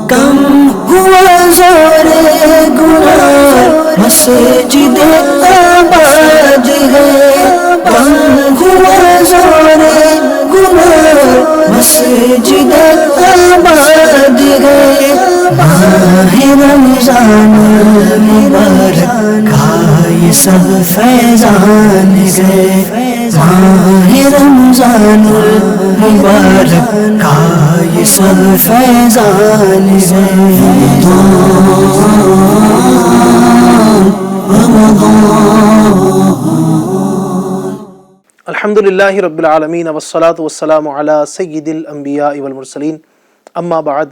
کم ہوا زور گناہ مسجد آباد ہے، کم ہوا زور گناہ مسجد آباد ہے، ماہ رمضان مبارک کا یہ سب فیضان ہے، ماہ رمضان مبارک کا یہ سب فیضان الحمدللہ رب العالمین والصلاة والسلام علی سید الانبیاء والمرسلین، اما بعد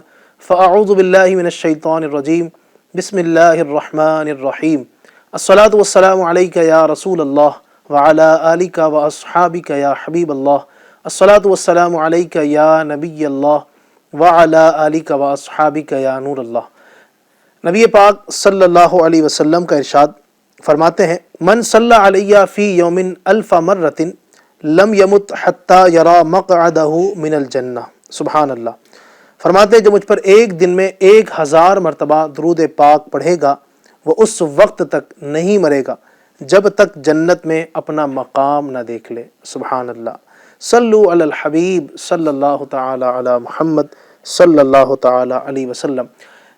فاعوذ باللہ من الشیطان الرجیم، بسم اللہ الرحمن الرحیم، الصلاة والسلام علیک یا رسول اللہ وعلی آلک واصحابک یا حبیب اللہ، الصلاة والسلام علیک یا نبی اللہ وعلی آلک واصحابک یا نور اللہ۔ نبی پاک صلی اللہ علیہ وسلم کا ارشاد فرماتے ہیں، من صلی علیہ فی یوم الف مرۃ لم یمت حتی یری مقعدہ من الجنہ۔ سبحان اللہ۔ فرماتے ہیں جو مجھ پر ایک دن میں 1000 مرتبہ درود پاک پڑھے گا وہ اس وقت تک نہیں مرے گا جب تک جنت میں اپنا مقام نہ دیکھ لے۔ سبحان اللہ۔ صلو علی الحبیب صلی اللہ تعالی علی محمد صلی اللہ تعالی علیہ وسلم۔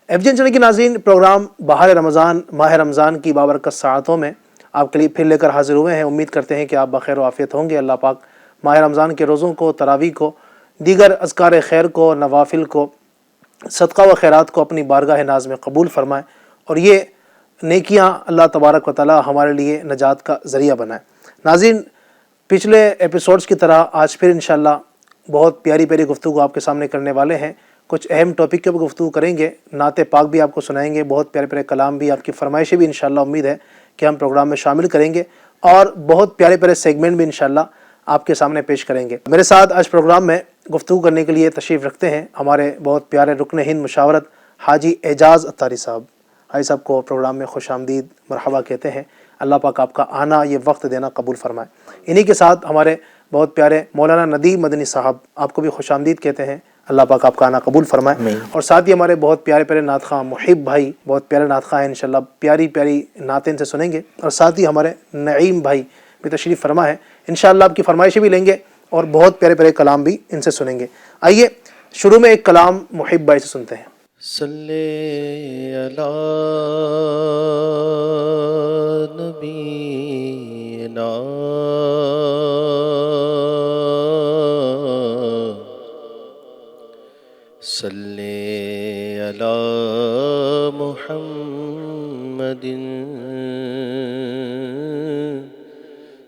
ایف جی این چینل کے ناظرین، پروگرام بہار رمضان، ماہ رمضان کی بابرکت ساعتوں میں آپ کے لیے پھر لے کر حاضر ہوئے ہیں۔ امید کرتے ہیں کہ آپ بخیر و عافیت ہوں گے۔ اللہ پاک ماہ رمضان کے روزوں کو، تراویح کو، دیگر اذکار خیر کو، نوافل کو، صدقہ و خیرات کو اپنی بارگاہ ناز میں قبول فرمائے اور یہ نیکیاں اللہ تبارک و تعالی ہمارے لیے نجات کا ذریعہ بنائے۔ ناظرین، پچھلے ایپیسوڈز کی طرح آج پھر انشاءاللہ بہت پیاری پیاری گفتگو آپ کے سامنے کرنے والے ہیں۔ کچھ اہم ٹاپک کے اوپر گفتگو کریں گے، نعت پاک بھی آپ کو سنائیں گے، بہت پیارے پیارے کلام بھی، آپ کی فرمائشیں بھی انشاءاللہ امید ہے کہ ہم پروگرام میں شامل کریں گے اور بہت پیارے پیارے سیگمنٹ بھی انشاءاللہ آپ کے سامنے پیش کریں گے۔ میرے ساتھ آج پروگرام میں گفتگو کرنے کے لیے تشریف رکھتے ہیں ہمارے بہت پیارے رکن ہند مشاورت حاجی اعجاز اتاری صاحب۔ حاجی صاحب کو پروگرام میں خوش آمدید، مرحبا کہتے ہیں۔ اللہ پاک آپ کا آنا، یہ وقت دینا قبول فرمائے۔ انہی کے ساتھ ہمارے بہت پیارے مولانا ندیم مدنی صاحب، آپ کو بھی خوش آمدید کہتے ہیں۔ اللہ پاک آپ کا آنا قبول فرمائے۔ اور ساتھ ہی ہمارے بہت پیارے پیارے نعت خواں محب بھائی، بہت پیارے نعت خواں ہیں، انشاءاللہ پیاری پیاری نعتیں ان سے سنیں گے۔ اور ساتھ ہی ہمارے نعیم بھائی بھی تشریف فرما ہے، انشاءاللہ آپ کی فرمائشیں بھی لیں گے اور بہت پیارے پیارے کلام بھی ان سے سنیں گے۔ آئیے شروع میں ایک کلام محب بھائی سے سنتے ہیں۔ صلی علی نبینا صلی علی محمد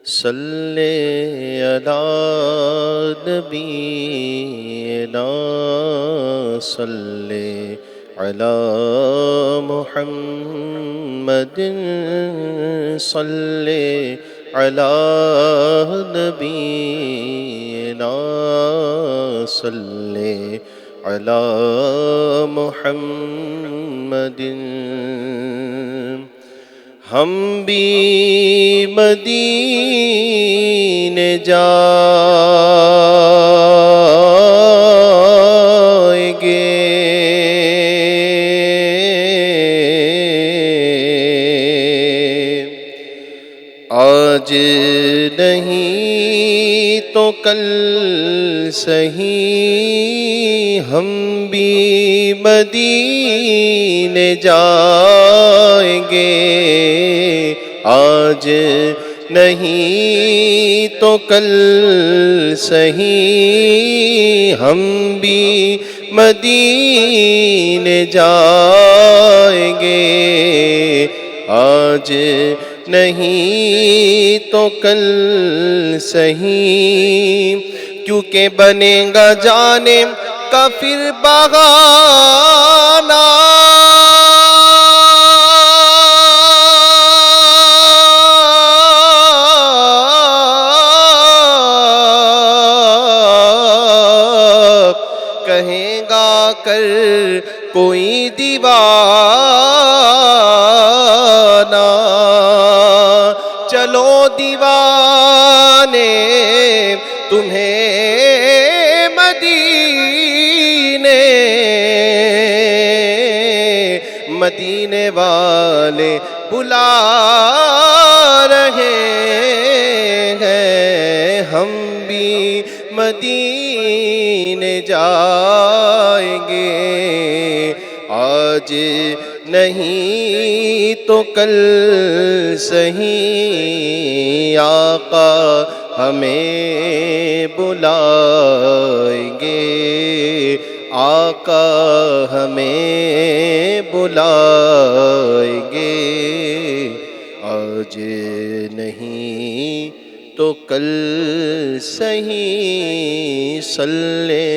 صلی علی نبینا صلی علی محمد صلی علی نبینا صلی علی محمد۔ ہم بھی مدینے جائیں گے، آج نہیں تو کل سہی ہم بھی مدینے جائیں گے، آج نہیں تو کل سہی ہم بھی مدینے جائیں گے، آج نہیں تو کل سہی، کیونکہ بنے گا جانے کا پھر بہانہ، کہیں گا کر کوئی دیوانہ، چلو دیوانے تمہیں مدینے مدینے والے بلا رہے ہیں، ہم بھی مدینے جائیں گے، آج نہیں تو کل سہی آقا ہمیں بلائیں گے، آقا ہمیں بلائیں گے، آج نہیں تو کل سہی صلی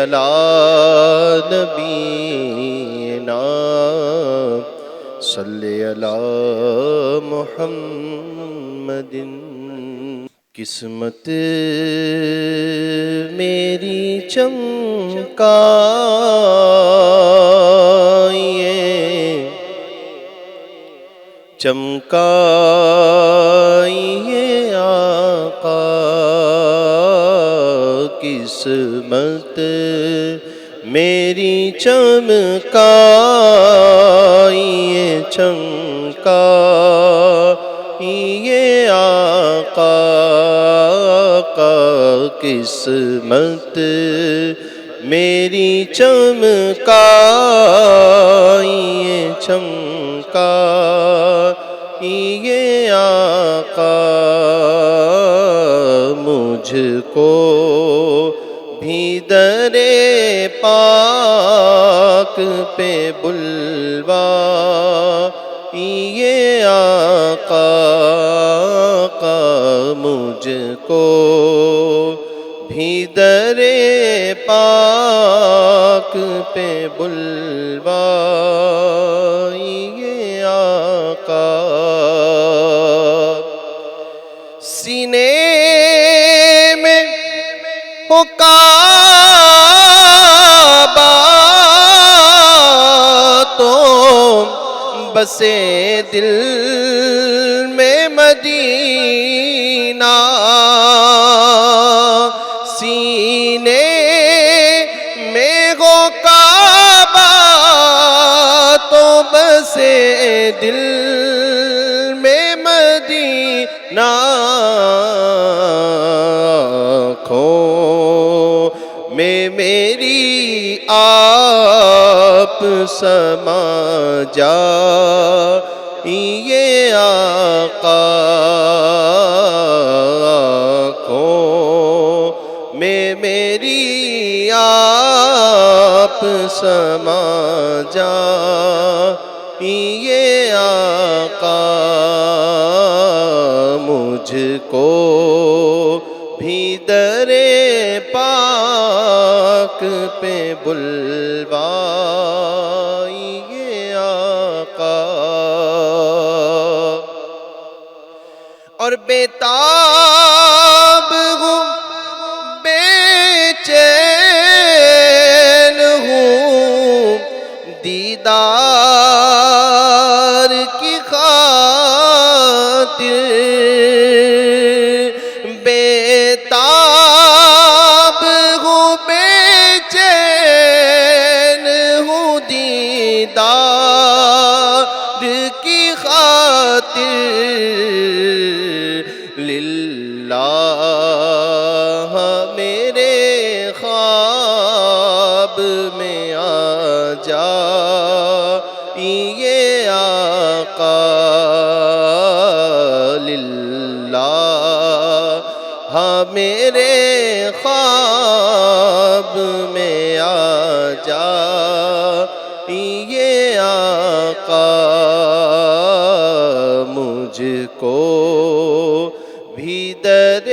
علی نبینا صلی علی محمد۔ قسمت میری چمکائیے، چمکائیے آقا، قسمت میری چمکائیے، چمکائیے آقا، قسمت میری چمکائیے، چمکائیے آقا، مجھ کو بھی در پاک پہ بلوائیے آقا، مجھ کو بھی در پاک پہ بلوائیے آقا، سینے میں ہو کعبہ تو بسے دل میں مدینہ، سینے میں ہو کعبہ تو بسے دل میں مدینہ، آنکھوں میں میری آپ سما جائیے آقا، آنکھوں میں میری آپ سما جائیے آقا، مجھ کو بھی در پاک پہ بلوائیے آقا، اور بیتاب ہوں، بے چین ہوں، دیدار کی خاطر، بیتاب ہوں، بے چین ہوں، دیدار کی خاطر، للہ میرے خواب میں آ جائیے آقا، للہ میرے خواب میں آ جائیے آقا، مجھ کو بھی در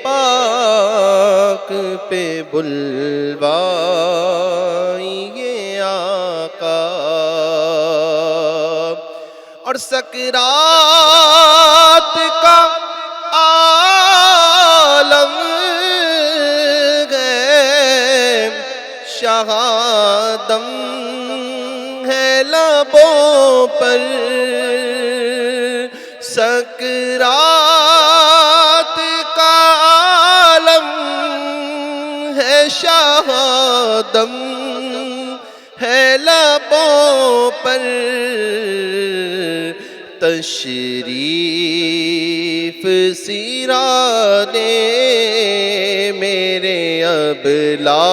پاک پہ بلوائیے آقا، اور سکرات کا عالم ہے، شہادم ہے لبوں پر، سکرات کا عالم ہے، شہادم ہے لبوں لبوں پر تشریف سیرا دے میرے ابلا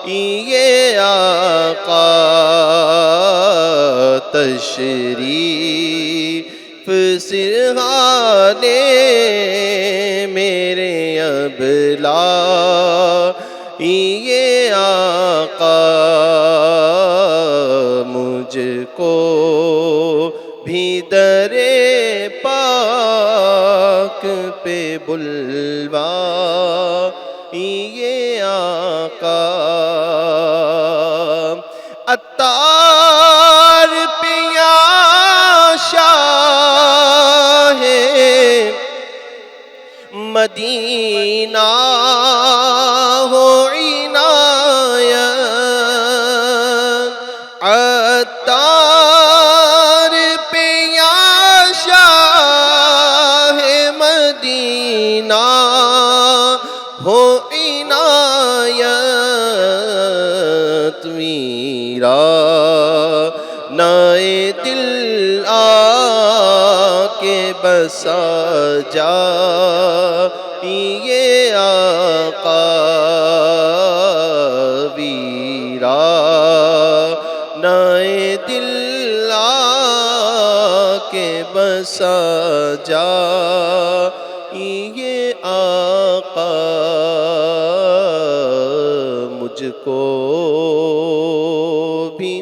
یہ آقا تشریف سیرا دے میرے ابلا یہ آقا مجھ کو بھی در پاک پہ بلوا یہ آقا عطار پیا شاہ مدینہ ہو عنایت عطار پیا شاہ مدینہ ہو عنایت میرا نائے دل آ کے بسا جا یہ آقا ویرا نائے دل آ کے بسا جا یہ آقا مجھ کو بھی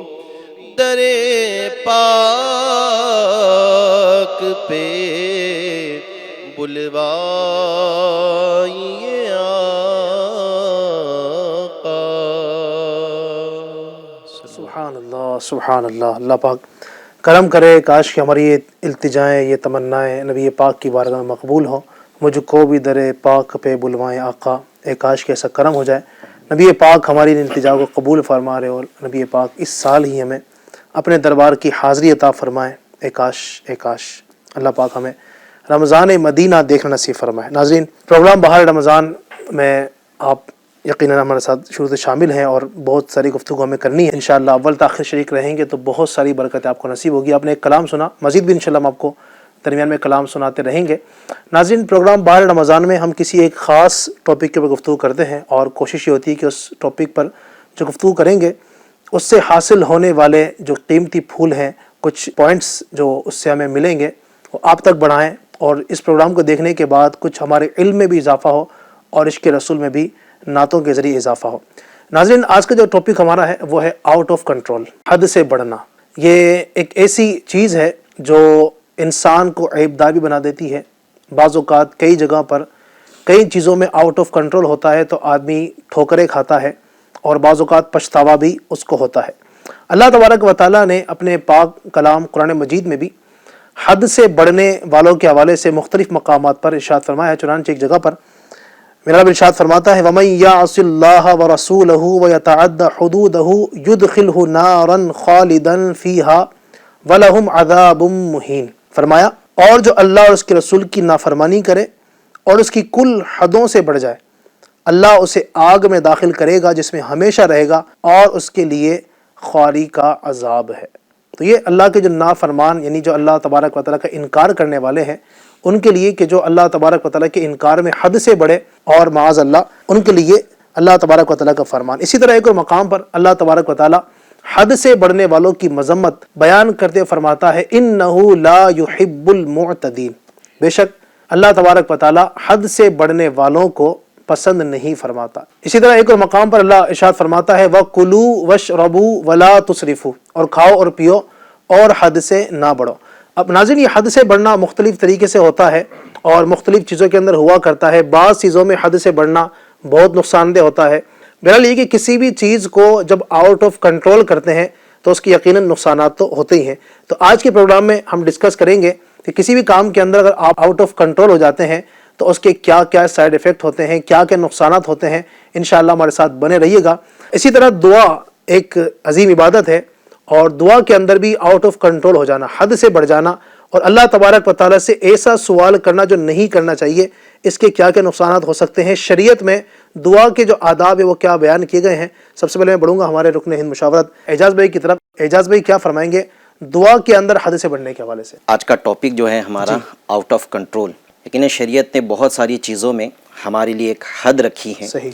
در پاک پہ بلوائیے آقا۔ سبحان اللہ سبحان اللہ۔ اللہ پاک کرم کرے، کاش کہ ہماری یہ التجائیں، یہ تمنائیں نبی پاک کی بارگاہ میں مقبول ہوں۔ مجھ کو بھی در پاک پہ بلوائیں آقا، اے کاش کہ ایسا کرم ہو جائے، نبی پاک ہماری ان التجا کو قبول فرما رہے اور نبی پاک اس سال ہی ہمیں اپنے دربار کی حاضری عطا فرمائیں۔ اے کاش اے کاش اللہ پاک ہمیں رمضان مدینہ دیکھنا نصیب فرمائے۔ ناظرین، پروگرام بہار رمضان میں آپ یقیناً ہمارے ساتھ شروع سے شامل ہیں اور بہت ساری گفتگو ہمیں کرنی ہے۔ انشاءاللہ اول تاخیر شریک رہیں گے تو بہت ساری برکتیں آپ کو نصیب ہوگی۔ آپ نے ایک کلام سنا، مزید بھی انشاءاللہ ہم آپ کو درمیان میں کلام سناتے رہیں گے۔ ناظرین، پروگرام بہار رمضان میں ہم کسی ایک خاص ٹاپک کے اوپر گفتگو کرتے ہیں اور کوشش یہ ہوتی ہے کہ اس ٹاپک پر جو گفتگو کریں گے اس سے حاصل ہونے والے جو قیمتی پھول ہیں، کچھ پوائنٹس جو اس سے ہمیں ملیں گے وہ آپ تک بڑھائیں اور اس پروگرام کو دیکھنے کے بعد کچھ ہمارے علم میں بھی اضافہ ہو اور عشق رسول میں بھی نعتوں کے ذریعے اضافہ ہو۔ ناظرین، آج کا جو ٹاپک ہمارا ہے وہ ہے آؤٹ آف کنٹرول، حد سے بڑھنا۔ یہ ایک ایسی چیز ہے جو انسان کو عیبدار بھی بنا دیتی ہے۔ بعض اوقات کئی جگہ پر کئی چیزوں میں آؤٹ آف کنٹرول ہوتا ہے تو آدمی ٹھوکریں کھاتا ہے اور بعض اوقات پچھتاوا بھی اس کو ہوتا ہے۔ اللہ تبارک و تعالیٰ نے اپنے پاک کلام قرآن مجید میں بھی حد سے بڑھنے والوں کے حوالے سے مختلف مقامات پر ارشاد فرمایا ہے۔ چنانچہ ایک جگہ پر میرا رب ارشاد فرماتا ہے وَمَن يَعْصِ اللَّهَ وَرَسُولَهُ وَيَتَعَدَّ حُدُودَهُ يُدْخِلْهُ نَارًا خَالِدًا فِيهَا وَلَهُمْ عَذَابٌ مُّهِينٌ۔ فرمایا اور جو اللہ اور اس کے رسول کی نافرمانی کرے اور اس کی کل حدوں سے بڑھ جائے، اللہ اسے آگ میں داخل کرے گا جس میں ہمیشہ رہے گا اور اس کے لیے خواری کا عذاب ہے۔ تو یہ اللہ کے جو نافرمان یعنی جو اللہ تبارک و تعالیٰ کا انکار کرنے والے ہیں ان کے لیے کہ جو اللہ تبارک و تعالیٰ کے انکار میں حد سے بڑھے اور معاذ اللہ ان کے لیے اللہ تبارک و تعالیٰ کا فرمان۔ اسی طرح ایک اور مقام پر اللہ تبارک و تعالیٰ حد سے بڑھنے والوں کی مذمت بیان کرتے ہوئے فرماتا ہے اِنَّهُ لَا يُحِبُّ الْمُعْتَدِينَ، بے شک اللہ تبارک و تعالیٰ حد سے بڑھنے والوں کو پسند نہیں فرماتا۔ اسی طرح ایک اور مقام پر اللہ ارشاد فرماتا ہے وَكُلُوا وَاشْرَبُوا وَلَا تُسْرِفُوا، اور کھاؤ اور پیو اور حد سے نہ بڑھو۔ اب ناظرین، یہ حد سے بڑھنا مختلف طریقے سے ہوتا ہے اور مختلف چیزوں کے اندر ہوا کرتا ہے۔ بعض چیزوں میں حد سے بڑھنا بہت نقصان دہ ہوتا ہے۔ بہرحال یہ کہ کسی بھی چیز کو جب آؤٹ آف کنٹرول کرتے ہیں تو اس کی یقیناً نقصانات تو ہوتے ہی ہیں۔ تو آج کے پروگرام میں ہم ڈسکس کریں گے کہ کسی بھی کام کے اندر اگر آپ آؤٹ آف کنٹرول ہو جاتے ہیں تو اس کے کیا کیا سائیڈ ایفیکٹ ہوتے ہیں، کیا کیا نقصانات ہوتے ہیں۔ انشاءاللہ ہمارے ساتھ بنے رہیے گا۔ اسی طرح دعا ایک عظیم عبادت ہے اور دعا کے اندر بھی آؤٹ آف کنٹرول ہو جانا، حد سے بڑھ جانا اور اللہ تبارک و تعالیٰ سے ایسا سوال کرنا جو نہیں کرنا چاہیے، اس کے کیا کیا نقصانات ہو سکتے ہیں، شریعت میں دعا کے جو آداب ہے وہ کیا بیان کیے گئے ہیں. سب سے پہلے میں بڑھوں گا ہمارے رکن ہند مشاورت اعجاز بھائی کی طرف. اعجاز بھائی کیا فرمائیں گے دعا کے اندر حد سے بڑھنے کے حوالے سے؟ آج کا ٹاپک جو ہے ہمارا آؤٹ آف کنٹرول، لیکن شریعت نے بہت ساری چیزوں میں ہمارے لیے ایک حد رکھی ہے. صحیح.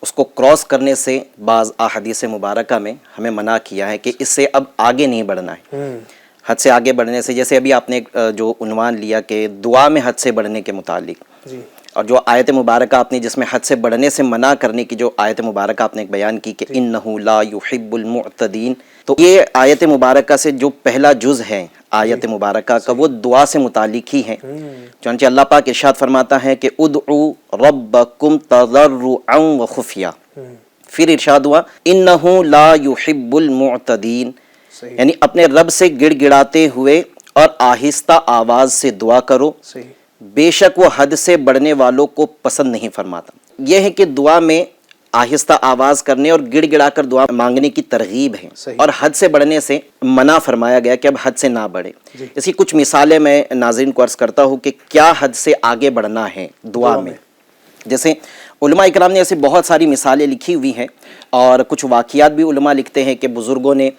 اس کو کراس کرنے سے بعض احادیث مبارکہ میں ہمیں منع کیا ہے کہ اس سے اب آگے نہیں بڑھنا ہے. حد سے آگے بڑھنے سے، جیسے ابھی آپ نے جو عنوان لیا کہ دعا میں حد سے بڑھنے کے متعلق، جی. اور جو آیت مبارکہ آپ نے جس میں حد سے بڑھنے سے منع کرنے کی جو آیت مبارکہ آپ نے ایک بیان کی کہ انہ لا یحب المعتدین، تو یہ آیت مبارکہ سے جو پہلا جز ہے آیت مبارکہ کا وہ دعا سے متعلق ہی ہے. چنانچہ اللہ پاک ارشاد فرماتا ہے کہ ادعوا ربکم تضرعا وخفیہ، پھر ارشاد ہوا انہ لا یحب المعتدین، یعنی اپنے رب سے گڑ گڑاتے ہوئے اور آہستہ آواز سے دعا کرو، صحیح. بے شک وہ حد سے بڑھنے والوں کو پسند نہیں فرماتا. یہ ہے کہ دعا میں آہستہ آواز کرنے اور گڑ گڑا کر دعا مانگنے کی ترغیب ہے، اور حد سے بڑھنے سے منع فرمایا گیا کہ اب حد سے نہ بڑھے. اس کی کچھ مثالیں میں ناظرین کو عرض کرتا ہوں کہ کیا حد سے آگے بڑھنا ہے دعا میں. جیسے علماء اکرام نے ایسی بہت ساری مثالیں لکھی ہوئی ہیں، اور کچھ واقعات بھی علماء لکھتے ہیں کہ بزرگوں نے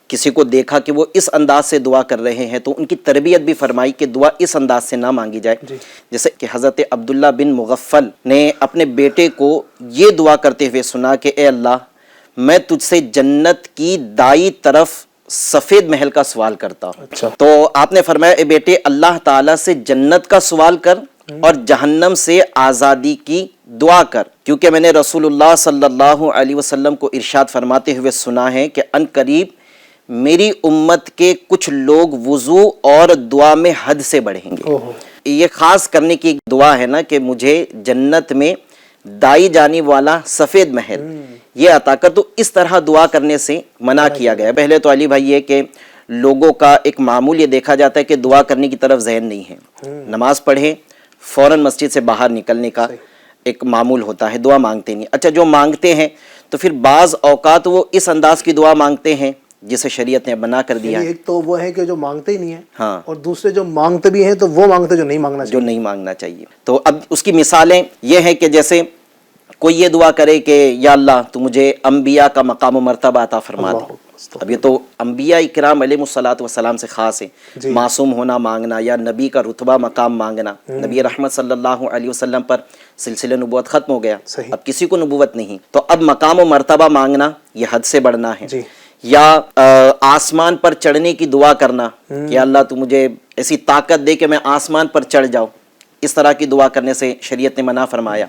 کسی کو دیکھا کہ وہ اس انداز سے دعا کر رہے ہیں تو ان کی تربیت بھی فرمائی کہ دعا اس انداز سے نہ مانگی جائے. جیسے کہ حضرت عبداللہ بن مغفل نے اپنے بیٹے کو یہ دعا کرتے ہوئے سنا کہ اے اللہ، میں تجھ سے جنت کی دائیں طرف سفید محل کا سوال کرتا ہوں. تو آپ نے فرمایا اے بیٹے، اللہ تعالیٰ سے جنت کا سوال کر اور جہنم سے آزادی کی دعا کر، کیونکہ میں نے رسول اللہ صلی اللہ علیہ وسلم کو ارشاد فرماتے ہوئے سنا ہے کہ ان قریب میری امت کے کچھ لوگ وضو اور دعا میں حد سے بڑھیں گے. یہ خاص کرنے کی دعا ہے نا کہ مجھے جنت میں دائیں جانب والا سفید محل یہ عطا کر. تو اس طرح دعا کرنے سے منع کیا گیا. پہلے تو علی بھائی یہ کہ لوگوں کا ایک معمول یہ دیکھا جاتا ہے کہ دعا کرنے کی طرف ذہن نہیں ہے، نماز پڑھیں فوراً مسجد سے باہر نکلنے کا ایک معمول ہوتا ہے، دعا مانگتے نہیں. اچھا، جو مانگتے ہیں تو پھر بعض اوقات وہ اس انداز کی دعا مانگتے ہیں جسے شریعت نے بنا کر دیا ہے. ایک تو وہ ہے کہ جو مانگتے ہی نہیں ہیں، اور دوسرے جو مانگتے بھی ہیں تو وہ مانگتے جو نہیں مانگنا چاہیے، جو نہیں مانگنا چاہیے. تو اب اس کی مثالیں یہ ہیں کہ جیسے کوئی یہ دعا کرے کہ یا اللہ تو مجھے انبیاء کا مقام و مرتبہ عطا فرما دے. اب یہ تو انبیاء اکرام علیہ الصلوۃ والسلام سے خاص ہے، معصوم ہونا مانگنا یا نبی کا رتبہ مقام مانگنا. نبی رحمت صلی اللہ علیہ وسلم پر سلسلہ نبوت ختم ہو گیا، اب کسی کو نبوت نہیں، تو اب مقام و مرتبہ مانگنا یہ حد سے بڑھنا ہے. یا آسمان پر چڑھنے کی دعا کرنا کہ اللہ تو مجھے ایسی طاقت دے کہ میں آسمان پر چڑھ جاؤں، اس طرح کی دعا کرنے سے شریعت نے منع فرمایا.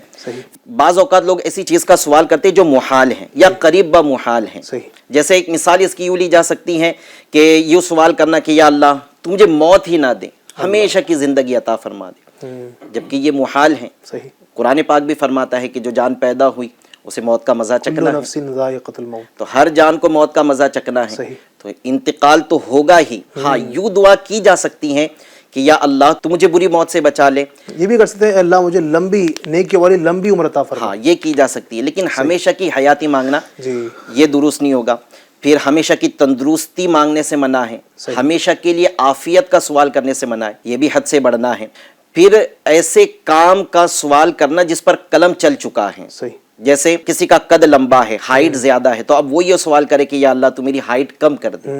بعض اوقات لوگ ایسی چیز کا سوال کرتے جو محال ہیں یا قریب با محال ہیں. جیسے ایک مثال اس کی یوں لی جا سکتی ہے کہ یوں سوال کرنا کہ یا اللہ تو مجھے موت ہی نہ دے، ہمیشہ کی زندگی عطا فرما دے، جبکہ یہ محال ہیں. قرآن پاک بھی فرماتا ہے کہ جو جان پیدا ہوئی اسے موت کا مزہ چکنا ہے، تو ہر جان کو موت کا مزہ چکنا ہے، تو انتقال تو ہوگا ہی. ہاں، یوں دعا کی جا سکتی ہے کہ یا اللہ تو مجھے بری موت سے بچا لے. یہ بھی کر سکتے ہیں اللہ مجھے لمبی نیکی والی لمبی عمر عطا فرما. ہاں، یہ کی جا سکتی ہے، لیکن ہمیشہ کی حیاتی مانگنا یہ درست نہیں ہوگا. پھر ہمیشہ کی تندرستی مانگنے سے منع ہے، ہمیشہ کے لیے عافیت کا سوال کرنے سے منع ہے، یہ بھی حد سے بڑھنا ہے. پھر ایسے کام کا سوال کرنا جس پر قلم چل چکا ہے، جیسے کسی کا قد لمبا ہے، ہائٹ زیادہ ہے، تو اب وہ یہ سوال کرے کہ یا اللہ تو میری ہائٹ کم کر دے.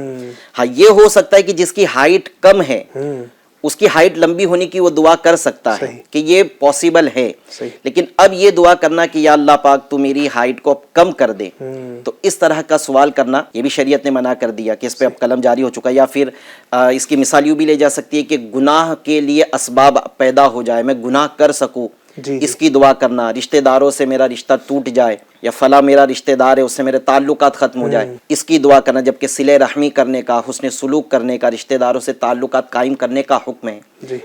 ہاں، یہ ہو سکتا ہے کہ جس کی ہائٹ کم ہے اس کی ہائٹ لمبی ہونے کی وہ دعا کر سکتا ہے کہ یہ پاسبل ہے. لیکن اب یہ دعا کرنا کہ یا اللہ پاک تو میری ہائٹ کو کم کر دے، تو اس طرح کا سوال کرنا یہ بھی شریعت نے منع کر دیا کہ اس پہ اب قلم جاری ہو چکا. یا پھر اس کی مثال یوں بھی لے جا سکتی ہے کہ گناہ کے لیے اسباب پیدا ہو جائے، میں گناہ کر سکوں، اس کی دعا کرنا. رشتہ داروں سے میرا رشتہ ٹوٹ جائے، یا فلاں میرا رشتہ دار ہے اس سے میرے تعلقات ختم ہو جائے، اس کی دعا کرنا. جبکہ صلہ رحمی کرنے کا، حسن سلوک کرنے کا، رشتہ داروں سے تعلقات قائم کرنے کا حکم ہے.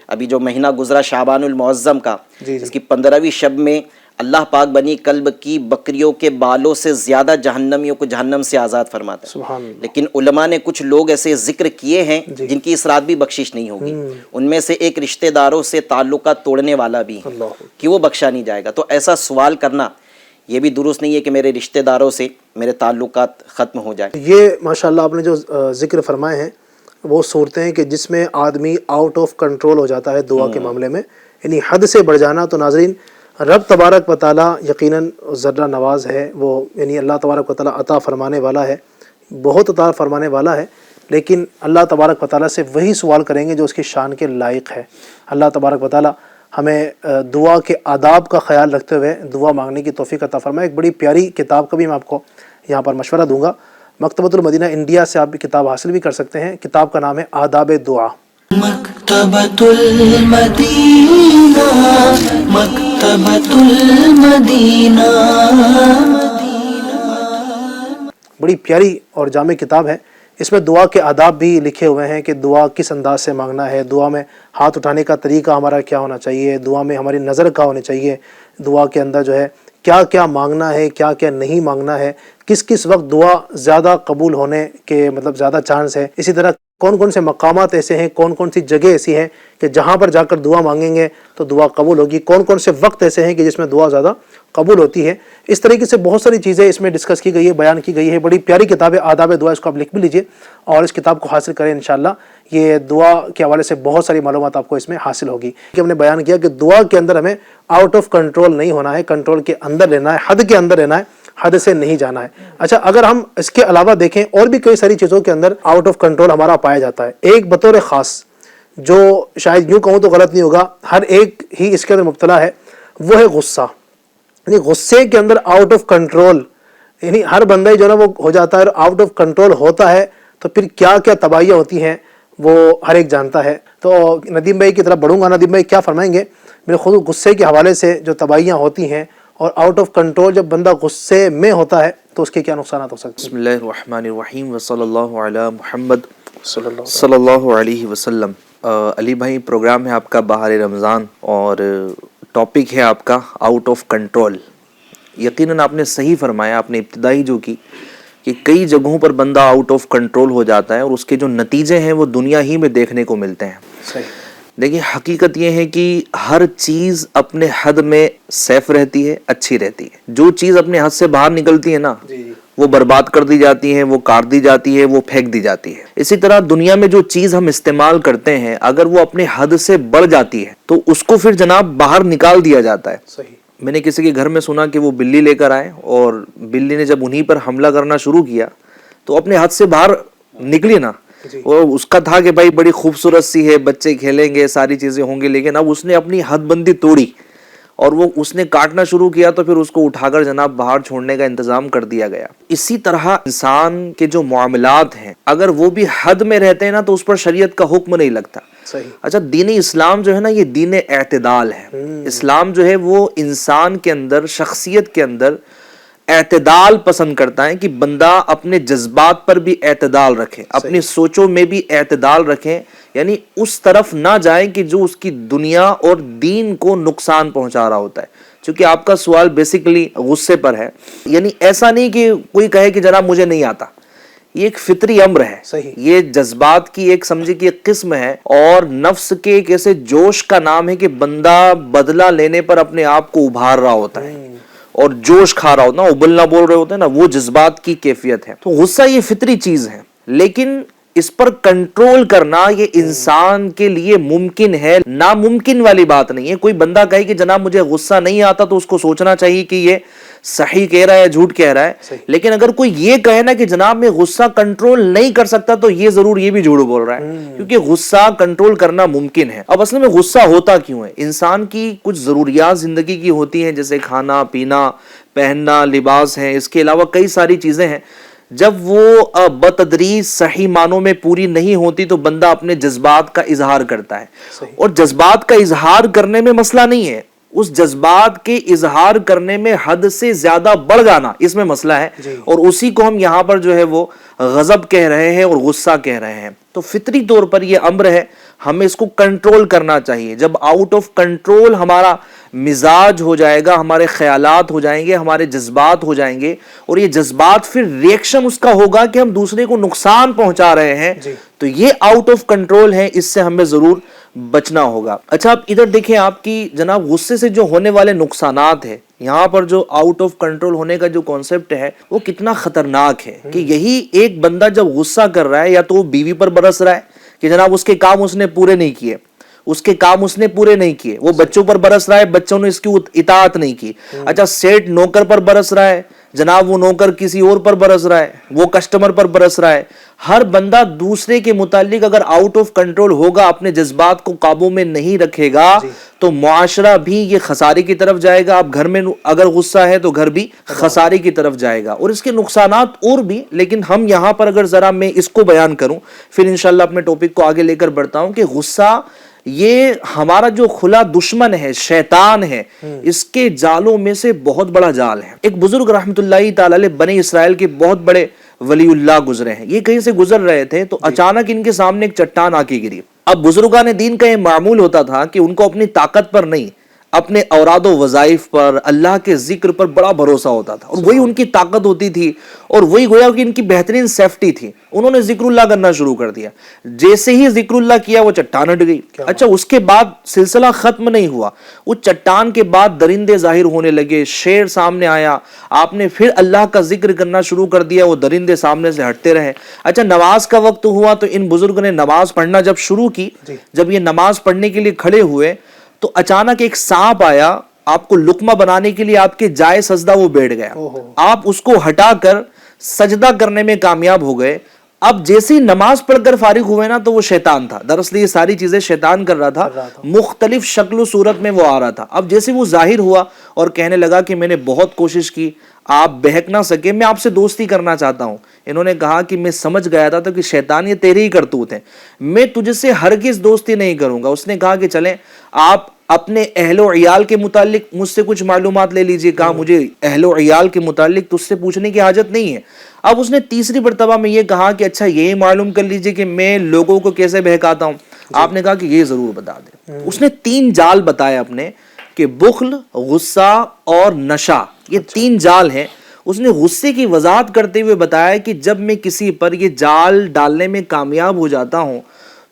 ابھی جو مہینہ گزرا شعبان المعظم کا، اس کی 15ویں شب میں اللہ پاک بنی کلب کی بکریوں کے بالوں سے زیادہ جہنمیوں کو جہنم سے آزاد فرماتا ہے. لیکن علماء نے کچھ لوگ ایسے ذکر کیے ہیں جن کی اس رات بھی بخشش نہیں ہوگی. ان میں سے ایک رشتہ داروں سے تعلقات توڑنے والا بھی ہے کہ وہ بخشا نہیں جائے گا. تو ایسا سوال کرنا یہ بھی درست نہیں ہے کہ میرے رشتہ داروں سے میرے تعلقات ختم ہو جائے. یہ ماشاءاللہ آپ نے جو ذکر فرمائے ہیں وہ صورتیں ہیں کہ جس میں آدمی آؤٹ آف کنٹرول ہو جاتا ہے دعا کے معاملے میں، یعنی حد سے بڑھ جانا. تو ناظرین رب تبارک و تعالیٰ یقیناً ذرہ نواز ہے, وہ یعنی اللہ تبارک و تعالیٰ عطا فرمانے والا ہے, بہت عطا فرمانے والا ہے, لیکن اللہ تبارک و تعالیٰ سے وہی سوال کریں گے جو اس کی شان کے لائق ہے. اللہ تبارک و تعالیٰ ہمیں دعا کے آداب کا خیال رکھتے ہوئے دعا مانگنے کی توفیق عطا فرمائے. ایک بڑی پیاری کتاب کا بھی میں آپ کو یہاں پر مشورہ دوں گا. مکتبۃ المدینہ انڈیا سے آپ کتاب حاصل بھی کر سکتے ہیں. کتاب کا نام ہے آداب دعا. مکتبۃ المدینہ مکتبۃ المدینہ. بڑی پیاری اور جامع کتاب ہے. اس میں دعا کے آداب بھی لکھے ہوئے ہیں کہ دعا کس انداز سے مانگنا ہے, دعا میں ہاتھ اٹھانے کا طریقہ ہمارا کیا ہونا چاہیے, دعا میں ہماری نظر کیا ہونی چاہیے, دعا کے اندر جو ہے کیا کیا مانگنا ہے, کیا کیا نہیں مانگنا ہے, کس کس وقت دعا زیادہ قبول ہونے کے مطلب زیادہ چانس ہے. اسی طرح کون کون سے مقامات ایسے ہیں, کون کون سی جگہ ایسی ہیں کہ جہاں پر جا کر دعا مانگیں گے تو دعا قبول ہوگی, کون کون سے وقت ایسے ہیں کہ جس میں دعا زیادہ قبول ہوتی ہے. اس طریقے سے بہت ساری چیزیں اس میں ڈسکس کی گئی ہے, بیان کی گئی ہے. بڑی پیاری کتاب ہے آداب دعا, اس کو آپ لکھ بھی لیجئے اور اس کتاب کو حاصل کریں انشاءاللہ. یہ دعا کے حوالے سے بہت ساری معلومات آپ کو اس میں حاصل ہوگی. کہ ہم نے بیان کیا کہ دعا کے اندر ہمیں آؤٹ آف کنٹرول نہیں ہونا ہے, کنٹرول کے اندر رہنا ہے, حد کے اندر رہنا ہے, حد سے نہیں جانا ہے. اچھا, اگر ہم اس کے علاوہ دیکھیں اور بھی کئی ساری چیزوں کے اندر آؤٹ آف کنٹرول ہمارا پایا جاتا ہے. ایک بطور خاص جو شاید یوں کہوں تو غلط نہیں ہوگا, ہر ایک ہی اس کے اندر مبتلا ہے, وہ ہے غصہ. یعنی غصے کے اندر آؤٹ آف کنٹرول, یعنی ہر بندہ جو ہے نا وہ ہو جاتا ہے, اور آؤٹ آف کنٹرول ہوتا ہے تو پھر کیا کیا تباہیاں ہوتی ہیں وہ ہر ایک جانتا ہے. تو ندیم بھائی کی طرف بڑھوں گا. ندیم بھائی کیا فرمائیں گے میرے خود غصے کے حوالے سے جو تباہیاں ہوتی ہیں, اور آؤٹ آف کنٹرول جب بندہ غصے میں ہوتا ہے تو اس کے کیا نقصانات ہو سکتے ہیں؟ بسم اللہ الرحمن الرحیم وصلی اللہ علی محمد صلی اللہ علیہ وسلم. علی بھائی, پروگرام ہے آپ کا بہار رمضان اور ٹاپک ہے آپ کا آؤٹ آف کنٹرول. یقیناً آپ نے صحیح فرمایا, آپ نے ابتدائی جو کی کہ کئی جگہوں پر بندہ آؤٹ آف کنٹرول ہو جاتا ہے اور اس کے جو نتیجے ہیں وہ دنیا ہی میں دیکھنے کو ملتے ہیں. صحیح. دیکھیں, حقیقت یہ ہے کہ ہر چیز اپنے حد میں سیف رہتی ہے, اچھی رہتی ہے. جو چیز اپنے حد سے باہر نکلتی ہے نا, وہ برباد کر دی جاتی ہے, وہ کاٹ دی جاتی ہے, وہ پھینک دی جاتی ہے. اسی طرح دنیا میں جو چیز ہم استعمال کرتے ہیں اگر وہ اپنے حد سے بڑھ جاتی ہے تو اس کو پھر جناب باہر نکال دیا جاتا ہے. صحیح. میں نے کسی کے گھر میں سنا کہ وہ بلی لے کر آئے اور بلی نے جب انہی پر حملہ کرنا شروع کیا تو اپنے حد سے باہر نکلی نا. وہ اس کا تھا کہ بھائی بڑی خوبصورت سی ہے, بچے کھیلیں گے, ساری چیزیں ہوں گی, لیکن اب اس نے اپنی حد بندی توڑی اور وہ اس نے کاٹنا شروع کیا تو پھر اس کو اٹھا کر جناب باہر چھوڑنے کا انتظام کر دیا گیا. اسی طرح انسان کے جو معاملات ہیں اگر وہ بھی حد میں رہتے ہیں نا تو اس پر شریعت کا حکم نہیں لگتا. صحیح. اچھا, دین اسلام جو ہے نا یہ دین اعتدال ہے. اسلام جو ہے وہ انسان کے اندر, شخصیت کے اندر اعتدال پسند کرتا ہے کہ بندہ اپنے جذبات پر بھی اعتدال رکھے, اپنی سوچوں میں بھی اعتدال رکھے, یعنی اس طرف نہ جائیں کہ جو اس کی دنیا اور دین کو نقصان پہنچا رہا ہوتا ہے. چونکہ آپ کا سوال بیسیکلی غصے پر ہے, یعنی ایسا نہیں کہ کوئی کہے کہ جناب مجھے نہیں آتا, یہ ایک فطری امر ہے. صحیح. یہ جذبات کی ایک سمجھے کی ایک قسم ہے اور نفس کے ایک ایسے جوش کا نام ہے کہ بندہ بدلہ لینے پر اپنے آپ کو ابھار رہا ہوتا ہے اور جوش کھا رہا ہوتا ہے, ابلنا بول رہے ہوتے ہیں نا, وہ جذبات کی کیفیت ہے. تو غصہ یہ فطری چیز ہے, لیکن اس پر کنٹرول کرنا یہ انسان کے لیے ممکن ہے, ناممکن والی بات نہیں ہے. کوئی بندہ کہے کہ جناب مجھے غصہ نہیں آتا تو اس کو سوچنا چاہیے کہ یہ صحیح کہہ رہا ہے جھوٹ کہہ رہا ہے. لیکن اگر کوئی یہ کہے نا کہ جناب میں غصہ کنٹرول نہیں کر سکتا تو یہ ضرور یہ بھی جھوٹ بول رہا ہے, کیونکہ غصہ کنٹرول کرنا ممکن ہے. اب اصل میں غصہ ہوتا کیوں ہے؟ انسان کی کچھ ضروریات زندگی کی ہوتی ہیں, جیسے کھانا پینا, پہننا, لباس ہیں, اس کے علاوہ کئی ساری چیزیں ہیں. جب وہ بتدریج صحیح معنوں میں پوری نہیں ہوتی تو بندہ اپنے جذبات کا اظہار کرتا ہے. اور جذبات کا اظہار کرنے میں مسئلہ نہیں ہے, اس جذبات کے اظہار کرنے میں حد سے زیادہ بڑھ جانا اس میں مسئلہ ہے. اور اسی کو ہم یہاں پر جو ہے وہ غضب کہہ رہے ہیں اور غصہ کہہ رہے ہیں. تو فطری طور پر یہ امر ہے, ہمیں اس کو کنٹرول کرنا چاہیے. جب آؤٹ آف کنٹرول ہمارا مزاج ہو جائے گا, ہمارے خیالات ہو جائیں گے, ہمارے جذبات ہو جائیں گے, اور یہ جذبات پھر ریئیکشن اس کا ہوگا کہ ہم دوسرے کو نقصان پہنچا رہے ہیں, تو یہ آؤٹ آف کنٹرول ہے, اس سے ہمیں ضرور بچنا ہوگا. اچھا, آپ ادھر دیکھیں, آپ کی جناب غصے سے جو ہونے والے نقصانات ہیں, یہاں پر جو آؤٹ آف کنٹرول ہونے کا جو کانسیپٹ ہے وہ کتنا خطرناک ہے. کہ یہی ایک بندہ جب غصہ کر رہا ہے یا تو وہ بیوی پر برس رہا ہے کہ جناب اس کے کام اس نے پورے نہیں کیے, اس کے کام اس نے پورے نہیں کیے, وہ بچوں پر برس رہا ہے, بچوں نے اس کی اطاعت نہیں کی. اچھا سیٹ نوکر پر برس رہا ہے, جناب وہ نوکر کسی اور پر برس رہا ہے, وہ کسٹمر پر برس رہا ہے. ہر بندہ دوسرے کے متعلق اگر آؤٹ آف کنٹرول ہوگا, اپنے جذبات کو قابو میں نہیں رکھے گا, تو معاشرہ بھی یہ خسارے کی طرف جائے گا. اب گھر میں اگر غصہ ہے تو گھر بھی خسارے کی طرف جائے گا, اور اس کے نقصانات اور بھی. لیکن ہم یہاں پر اگر ذرا میں اس کو بیان کروں, پھر انشاءاللہ اپنے ٹاپک کو آگے لے کر بڑھتا ہوں, کہ غصہ یہ ہمارا جو کھلا دشمن ہے, شیطان ہے, اس کے جالوں میں سے بہت بڑا جال ہے. ایک بزرگ رحمت اللہ تعالی علیہ بنی اسرائیل کے بہت بڑے ولی اللہ گزرے ہیں. یہ کہیں سے گزر رہے تھے تو اچانک ان کے سامنے ایک چٹان آ کے گری. اب بزرگان دین کا یہ معمول ہوتا تھا کہ ان کو اپنی طاقت پر نہیں, اپنے اوراد و وظائف پر, اللہ کے ذکر پر بڑا بھروسہ ہوتا تھا, اور وہی ان کی طاقت ہوتی تھی, اور وہی گویا کہ ان کی بہترین سیفٹی تھی. انہوں نے ذکر اللہ کرنا شروع کر دیا. جیسے ہی ذکر اللہ کیا وہ چٹان ہٹ گئی. اچھا اس کے بعد سلسلہ ختم نہیں ہوا, وہ چٹان کے بعد درندے ظاہر ہونے لگے, شیر سامنے آیا, آپ نے پھر اللہ کا ذکر کرنا شروع کر دیا, وہ درندے سامنے سے ہٹتے رہے. اچھا نماز کا وقت ہوا تو ان بزرگوں نے نماز پڑھنا جب شروع کی, جب یہ نماز پڑھنے کے لیے کھڑے ہوئے تو اچانک ایک سانپ آیا, آپ کو لقمہ بنانے کے لیے آپ کے جائے سجدہ وہ بیٹھ گیا. آپ اس کو ہٹا کر سجدہ کرنے میں کامیاب ہو گئے. اب جیسی نماز پڑھ کر فارغ ہوئے نا, تو وہ شیطان تھا. دراصل یہ ساری چیزیں شیطان کر رہا تھا, مختلف شکل و صورت میں وہ آ رہا تھا. اب جیسے وہ ظاہر ہوا اور کہنے لگا کہ میں نے بہت کوشش کی, آپ بہک نہ سکے, میں آپ سے دوستی کرنا چاہتا ہوں. انہوں نے کہا کہ میں سمجھ گیا تھا کہ شیطان یہ تیرے ہی کرتوت ہیں, میں تجھ سے ہرگز دوستی نہیں کروں گا. اس نے کہا کہ چلیں آپ اپنے اہل و عیال کے متعلق مجھ سے کچھ معلومات لے لیجئے. کہا مجھے اہل و عیال کے متعلق تجھ سے پوچھنے کی حاجت نہیں ہے. اب اس نے تیسری مرتبہ میں یہ کہا کہ اچھا یہ معلوم کر لیجئے کہ میں لوگوں کو کیسے بہکاتا ہوں. آپ نے کہا کہ یہ ضرور بتا دیں. اس نے 3 جال بتائے اپنے, کہ بخل, غصہ اور نشہ, یہ 3 جال ہیں. اس نے غصے کی وضاحت کرتے ہوئے بتایا کہ جب میں کسی پر یہ جال ڈالنے میں کامیاب ہو جاتا ہوں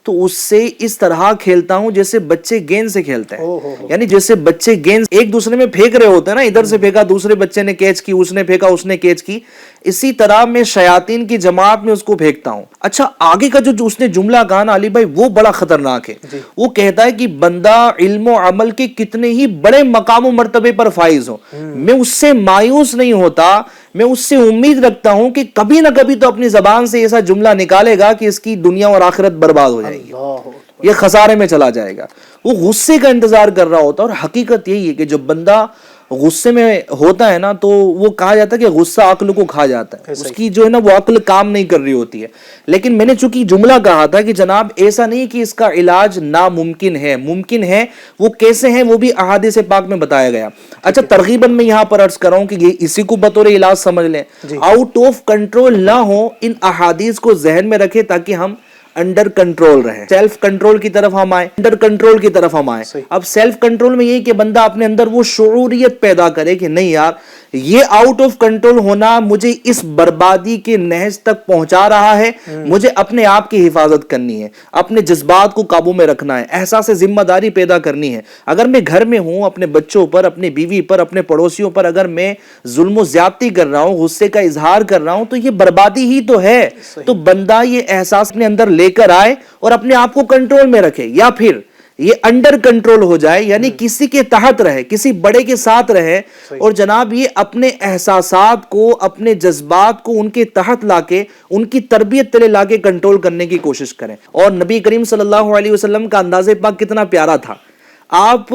تو اس سے اس طرح کھیلتا ہوں جیسے بچے گیند سے کھیلتے ہیں. یعنی جیسے بچے گیند ایک دوسرے میں پھینک رہے ہوتے ہیں نا, ادھر سے پھینکا, دوسرے بچے نے کیچ کی, اس نے پھینکا, اس نے کیچ کی, اسی طرح میں شیاطین کی جماعت میں اس کو پھینکتا ہوں. اچھا آگے کا جو اس نے جملہ کہا نا علی بھائی, وہ بڑا خطرناک ہے. وہ کہتا ہے کہ بندہ علم و عمل کے کتنے ہی بڑے مقام و مرتبے پر فائز ہو, میں اس سے مایوس نہیں ہوتا, میں اس سے امید رکھتا ہوں کہ کبھی نہ کبھی تو اپنی زبان سے ایسا جملہ نکالے گا کہ اس کی دنیا اور آخرت برباد ہو جائے گی, یہ خسارے میں چلا جائے گا. وہ غصے کا انتظار کر رہا ہوتا, اور حقیقت یہی ہے کہ جب بندہ غصے میں ہوتا ہے نا, تو وہ کہا جاتا ہے کہ غصہ عقل کو کھا جاتا ہے. اس کی جو ہے نا وہ عقل کام نہیں کر رہی ہوتی ہے. لیکن میں نے چونکہ جملہ کہا تھا کہ جناب ایسا نہیں کہ اس کا علاج ناممکن ہے, ممکن ہے. وہ کیسے ہیں وہ بھی احادیث پاک میں بتایا گیا. اچھا ترغیباً میں یہاں پر عرض کر رہا ہوں کہ یہ اسی کو بطور علاج سمجھ لیں, آؤٹ آف کنٹرول نہ ہو. ان احادیث کو ذہن میں رکھے تاکہ ہم انڈر کنٹرول رہے, سیلف کنٹرول کی طرف ہم آئے, انڈر کنٹرول کی طرف ہم آئے. اب سیلف کنٹرول میں یہی کہ بندہ اپنے اندر وہ شعوریت پیدا کرے کہ نہیں یار, یہ آؤٹ آف کنٹرول ہونا مجھے اس بربادی کے نہج تک پہنچا رہا ہے, مجھے اپنے آپ کی حفاظت کرنی ہے, اپنے جذبات کو قابو میں رکھنا ہے, احساس ذمہ داری پیدا کرنی ہے. اگر میں گھر میں ہوں, اپنے بچوں پر, اپنی بیوی پر, اپنے پڑوسیوں پر اگر میں ظلم و زیادتی کر رہا ہوں, غصے کا اظہار کر رہا ہوں, تو یہ بربادی ہی تو ہے. تو بندہ یہ احساس اپنے اندر لے کر آئے اور اپنے آپ کو کنٹرول میں رکھے, یا پھر یہ انڈر کنٹرول ہو جائے, یعنی کسی کے تحت رہے, کسی بڑے کے ساتھ رہے, اور جناب یہ اپنے احساسات کو, اپنے جذبات کو ان کے تحت لا کے, ان کی تربیت تلے لا کے کنٹرول کرنے کی کوشش کریں. اور نبی کریم صلی اللہ علیہ وسلم کا انداز پاک کتنا پیارا تھا. آپ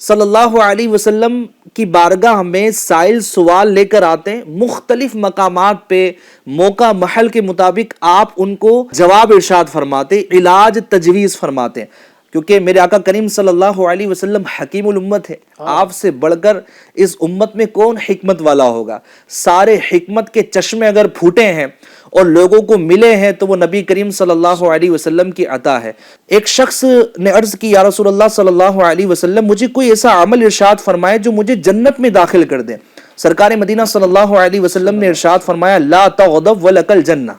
صلی اللہ علیہ وسلم کی بارگاہ میں سائل سوال لے کر آتے ہیں, مختلف مقامات پہ موقع محل کے مطابق آپ ان کو جواب ارشاد فرماتے, علاج تجویز فرماتے ہیں. کیونکہ میرے آقا کریم صلی اللہ علیہ وسلم حکیم الامت ہے. آپ سے بڑھ کر اس امت میں کون حکمت والا ہوگا. سارے حکمت کے چشمے اگر پھوٹے ہیں اور لوگوں کو ملے ہیں تو وہ نبی کریم صلی اللہ علیہ وسلم کی عطا ہے. ایک شخص نے عرض کی, یا رسول اللہ صلی اللہ علیہ وسلم مجھے کوئی ایسا عمل ارشاد فرمائے جو مجھے جنت میں داخل کر دے. سرکار مدینہ صلی اللہ علیہ وسلم نے ارشاد فرمایا, لا تغضب ولک الجنہ,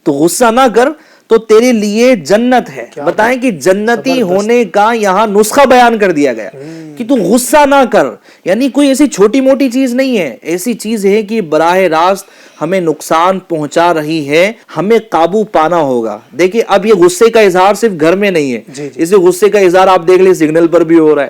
تو غصہ نہ کر, تو تیرے لیے جنت ہے. بتائیں کہ جنتی ہونے کا یہاں نسخہ بیان کر دیا گیا کہ تو غصہ نہ کر. یعنی کوئی ایسی چھوٹی موٹی چیز نہیں ہے, ایسی چیز ہے کہ براہ راست ہمیں نقصان پہنچا رہی ہے, ہمیں قابو پانا ہوگا. دیکھیں اب یہ غصے کا اظہار صرف گھر میں نہیں ہے, اس غصے کا اظہار آپ دیکھ لیں سگنل پر بھی ہو رہا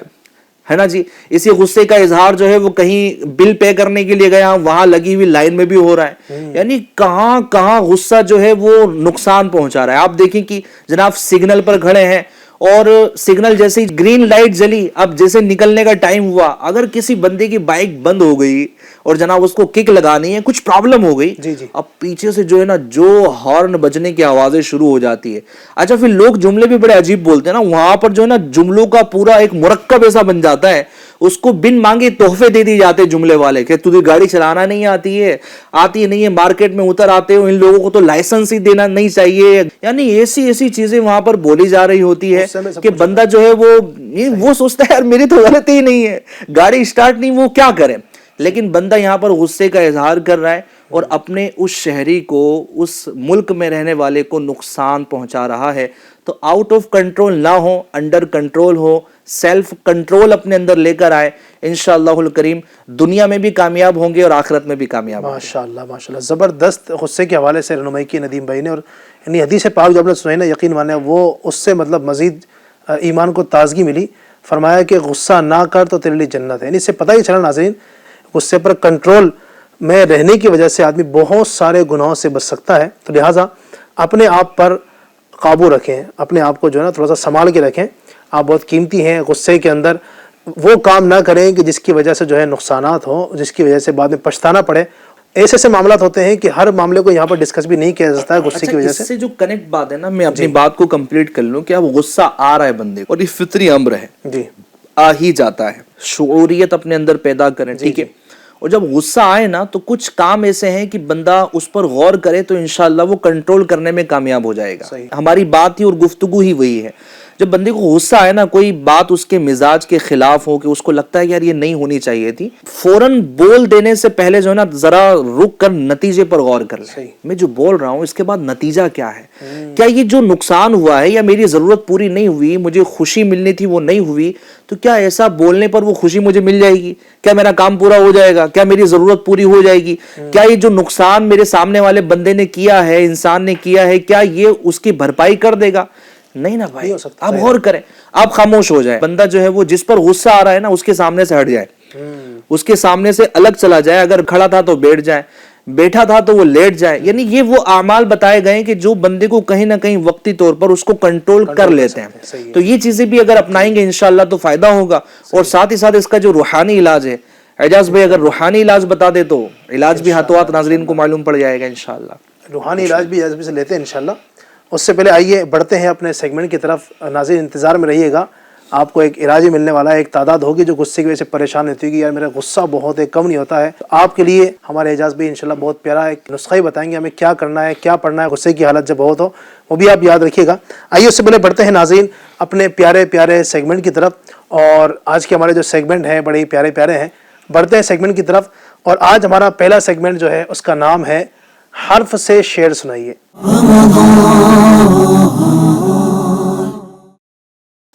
ہے نا جی. اسی غصے کا اظہار جو ہے وہ کہیں بل پے کرنے کے لیے گیا, وہاں لگی ہوئی لائن میں بھی ہو رہا ہے. یعنی کہاں کہاں غصہ جو ہے وہ نقصان پہنچا رہا ہے. آپ دیکھیں کہ جناب سگنل پر کھڑے ہیں اور سگنل جیسے گرین لائٹ جلی, اب جیسے نکلنے کا ٹائم ہوا, اگر کسی بندے کی بائک بند ہو گئی اور جناب اس کو کک لگانی ہے, کچھ پرابلم ہو گئی, اب پیچھے سے جو ہے نا جو ہارن بجنے کی آوازیں شروع ہو جاتی ہے. اچھا پھر لوگ جملے بھی بڑے عجیب بولتے ہیں نا, وہاں پر جو ہے نا جملوں کا پورا ایک مرکب ایسا بن جاتا ہے, اس کو بن مانگے تحفے دے دی جاتے جملے والے کہ تجھے گاڑی چلانا نہیں آتی نہیں ہے, مارکیٹ میں اتر آتے ہو, ان لوگوں کو تو لائسنس ہی دینا نہیں چاہیے. یعنی ایسی چیزیں وہاں پر بولی جا رہی ہوتی ہے کہ بندہ جو ہے وہ سوچتا ہے یار میری تو غلطی ہی نہیں ہے, گاڑی اسٹارٹ نہیں, وہ کیا کرے. لیکن بندہ یہاں پر غصے کا اظہار کر رہا ہے اور اپنے اس شہری کو, اس ملک میں رہنے والے کو نقصان پہنچا رہا ہے. تو آؤٹ آف کنٹرول نہ ہو, انڈر کنٹرول ہو, سیلف کنٹرول اپنے اندر لے کر آئے, انشاءاللہ الکریم دنیا میں بھی کامیاب ہوں گے اور آخرت میں بھی کامیاب ہوں گے. ماشاءاللہ ماشاءاللہ, زبردست غصے کے حوالے سے رہنمائی کی ندیم بھائی نے. اور یعنی حدیث پاک جو آپ نے سنائی نا, یقین مانے وہ اس سے مطلب مزید ایمان کو تازگی ملی. فرمایا کہ غصہ نہ کر تو تیرے لیے جنت ہے. یعنی اس سے پتہ ہی چلا ناظرین, غصے پر کنٹرول میں رہنے کی وجہ سے آدمی بہت سارے گناہوں سے بچ سکتا ہے. تو لہٰذا اپنے آپ پر قابو رکھیں, اپنے آپ کو جو ہے نا تھوڑا سا سنبھال کے رکھیں. آپ بہت قیمتی ہیں. غصے کے اندر وہ کام نہ کریں کہ جس کی وجہ سے جو ہے نقصانات ہوں, جس کی وجہ سے بعد میں پچھتانا پڑے. ایسے معاملات ہوتے ہیں کہ ہر معاملے کو یہاں پر ڈسکس بھی نہیں کیا جاتا ہے غصے کی وجہ سے. اس سے جو کنیکٹ بات ہے نا, میں اپنی بات کو کمپلیٹ کر لوں کہ اب غصہ آ رہا ہے بندے کو, اور یہ فطری امر ہے, جی آ ہی جاتا ہے. شعوریت اپنے اندر پیدا کریں, ٹھیک ہے. اور جب غصہ آئے نا تو کچھ کام ایسے ہیں کہ بندہ اس پر غور کرے تو انشاءاللہ وہ کنٹرول کرنے میں کامیاب ہو جائے گا. ہماری بات ہی اور گفتگو ہی وہی ہے. جب بندے کو غصہ آئے نا, کوئی بات اس کے مزاج کے خلاف ہو کہ اس کو لگتا ہے کہ یار یہ نہیں ہونی چاہیے تھی, فوراً بول دینے سے پہلے جو ہے نا ذرا رک کر نتیجے پر غور کر لیں. میں جو بول رہا ہوں اس کے بعد نتیجہ کیا ہے, کیا یہ جو نقصان ہوا ہے یا میری ضرورت پوری نہیں ہوئی, مجھے خوشی ملنی تھی وہ نہیں ہوئی, تو کیا ایسا بولنے پر وہ خوشی مجھے مل جائے گی, کیا میرا کام پورا ہو جائے گا, کیا میری ضرورت پوری ہو جائے گی, کیا یہ جو نقصان میرے سامنے والے بندے نے کیا ہے, انسان نے کیا ہے, کیا یہ اس کی بھرپائی کر دے گا؟ نہیں نا بھائی. آپ غور کریں, آپ خاموش ہو جائیں. بندہ جو ہے وہ جس پر غصہ آ رہا ہے نا اس کے سامنے سے ہٹ جائے, اس کے سامنے سے الگ چلا جائے. اگر کھڑا تھا تو بیٹھ جائے, بیٹھا تھا تو وہ لیٹ جائے. یعنی یہ وہ اعمال بتائے گئے کہ جو بندے کو کہیں نہ کہیں وقتی طور پر اس کو کنٹرول کر لیتے ہیں. تو یہ چیزیں بھی اگر اپنائیں گے انشاءاللہ تو فائدہ ہوگا. اور ساتھ ہی ساتھ اس کا جو روحانی علاج ہے, اعجاز بھائی اگر روحانی علاج بتا دے تو علاج بھی ہاتھوں ہاتھ ناظرین کو معلوم پڑ جائے گا انشاءاللہ. روحانی علاج بھی اعجاز سے لیتے ہیں انشاءاللہ. اس سے پہلے آئیے بڑھتے ہیں اپنے سیگمنٹ کی طرف. ناظرین انتظار میں رہیے گا, آپ کو ایک علاج ملنے والا ہے. ایک تعداد ہوگی جو غصے کی وجہ سے پریشان ہوتی ہے کہ یار میرا غصہ بہت ہے, کم نہیں ہوتا ہے. تو آپ کے لیے ہمارے اعجاز بھی انشاءاللہ بہت پیارا ایک نسخہ ہی بتائیں گے ہمیں کیا کرنا ہے, کیا پڑھنا ہے غصے کی حالت جب بہت ہو, وہ بھی آپ یاد رکھیے گا. آئیے اس سے پہلے بڑھتے ہیں ناظرین اپنے پیارے پیارے سیگمنٹ کی طرف. اور آج کے ہمارے جو سیگمنٹ ہیں بڑے ہی پیارے پیارے ہیں. بڑھتے ہیں سیگمنٹ کی طرف. اور آج ہمارا پہلا سیگمنٹ جو ہے اس کا نام ہے حرف سے شعر سنائیے.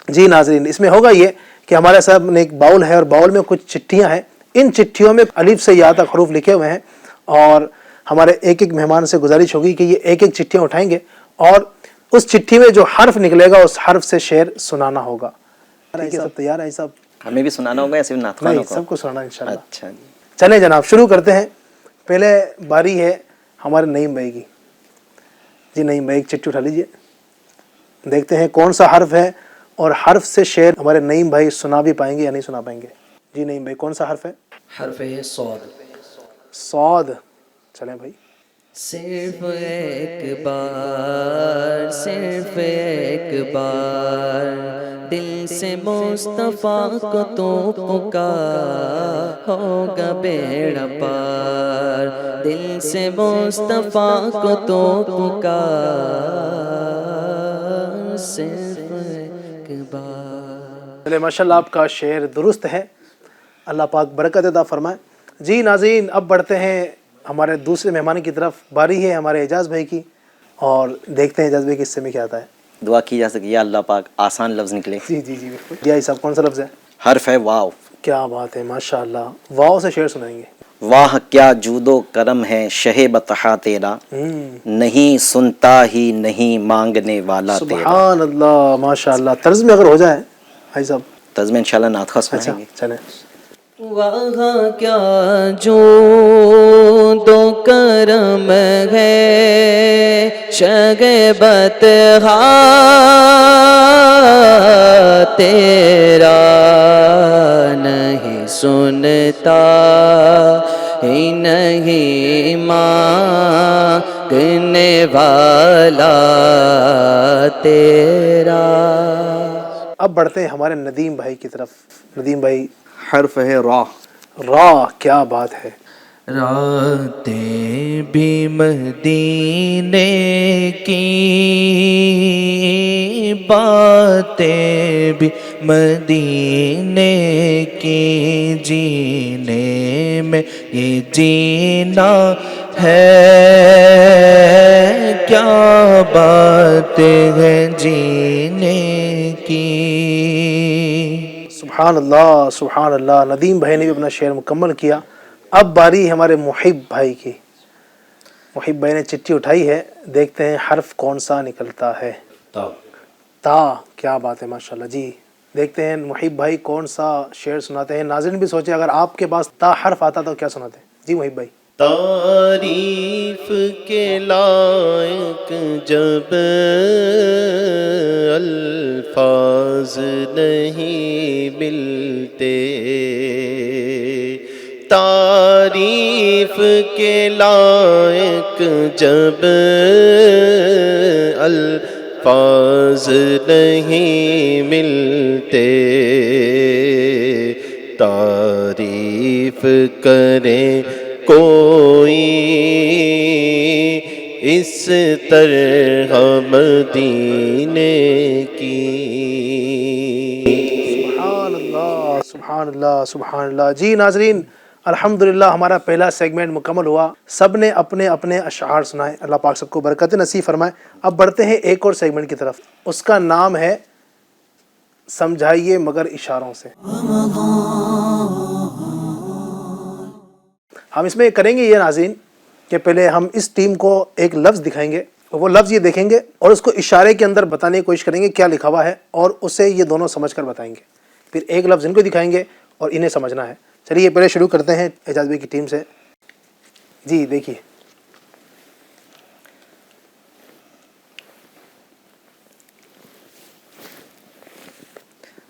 جی ناظرین, اس میں ہوگا یہ کہ ہمارے سامنے ایک باؤل ہے اور باؤل میں کچھ چٹھیاں ہیں. ان چٹھیوں میں الف سے یا تک حروف لکھے ہوئے ہیں. اور ہمارے ایک ایک مہمان سے گزارش ہوگی کہ یہ ایک ایک چٹھیاں اٹھائیں گے اور اس چٹھی میں جو حرف نکلے گا اس حرف سے شعر سنانا ہوگا. سب تیار ہے صاحب؟ ہمیں بھی سنانا ہوگا یا صرف نعت خوانوں کو؟ سب کو سنانا انشاءاللہ. اچھا جی, چلیں جناب شروع کرتے ہیں. پہلے باری ہے ہمارے نعیم بھائی کی. جی نعیم بھائی ایک چٹھی اٹھا لیجئے, دیکھتے ہیں کون سا حرف ہے اور حرف سے شعر ہمارے نعیم بھائی سنا بھی پائیں گے یا نہیں سنا پائیں گے. جی نعیم بھائی کون سا حرف ہے؟ حرف ہے صاد. صاد. چلیں بھائی. صرف ایک بار, صرف ایک بار دل سے مصطفیٰ کو تو پکار, ہوگا بیڑا پار. دل سے مصطفیٰ کو تو پکار, صرف ایک بار. چلے ماشاءاللہ آپ کا شعر درست ہے, اللہ پاک برکت عطا فرمائے. جی ناظرین اب بڑھتے ہیں ہمارے دوسرے مہمان کی طرف. باری ہے ہمارے اعجاز بھائی کی. اور دیکھتے ہیں جذبے کے حصے میں کیا آتا ہے. دعا کی جا سکتی ہے اللہ پاک آسان لفظ نکلے. جی جی جی بالکل. جی صاحب کون سا لفظ ہے؟ حرف ہے واو. کیا بات ہے ماشاء اللہ. واو سے شعر سنائیں گے. واہ کیا جود و کرم ہے شہ بطحا تیرا، نہیں سنتا ہی نہیں مانگنے والا تیرا. سبحان اللہ ماشاء اللہ. طرز میں اگر ہو جائے بھائی صاحب. طرز میں انشاءاللہ نعت خواہ اچھا سنائیں گے. چلیں. وہاں کیا جود و کرم ہے شگبت تیرا، نہیں سنتا ہی نہیں مانگنے والا تیرا. اب بڑھتے ہیں ہمارے ندیم بھائی کی طرف. ندیم بھائی حرف ہے را. را. کیا بات ہے. راتیں بھی مدینے کی، باتیں بھی مدینے کی، جینے میں یہ جینا ہے، کیا باتیں ہیں جینے کی. سبحان اللہ سبحان اللہ. ندیم بھائی نے بھی اپنا شعر مکمل کیا. اب باری ہمارے محب بھائی کی. محب بھائی نے چٹھی اٹھائی ہے. دیکھتے ہیں حرف کون سا نکلتا ہے. تا. کیا بات ہے ماشاء اللہ. جی دیکھتے ہیں محب بھائی کون سا شعر سناتے ہیں. ناظرین بھی سوچے اگر آپ کے پاس تا حرف آتا تو کیا سناتے. جی محب بھائی. تعریف کے لائق جب الفاظ نہیں ملتے، تعریف کے لائق جب الفاظ نہیں ملتے، تعریف کرے کوئی اس طرح مدینے کی. سبحان اللہ سبحان اللہ سبحان اللہ. جی ناظرین الحمدللہ ہمارا پہلا سیگمنٹ مکمل ہوا. سب نے اپنے اپنے اشعار سنائے. اللہ پاک سب کو برکت نصیب فرمائے. اب بڑھتے ہیں ایک اور سیگمنٹ کی طرف. اس کا نام ہے سمجھائیے مگر اشاروں سے. ہم اس میں کریں گے یہ ناظرین کہ پہلے ہم اس ٹیم کو ایک لفظ دکھائیں گے، وہ لفظ یہ دیکھیں گے اور اس کو اشارے کے اندر بتانے کی کوشش کریں گے کیا لکھا ہوا ہے، اور اسے یہ دونوں سمجھ کر بتائیں گے. پھر ایک لفظ ان کو دکھائیں گے اور انہیں سمجھنا ہے. چلیے پہلے شروع کرتے ہیں اعجاز بھائی کی ٹیم سے. جی دیکھیے.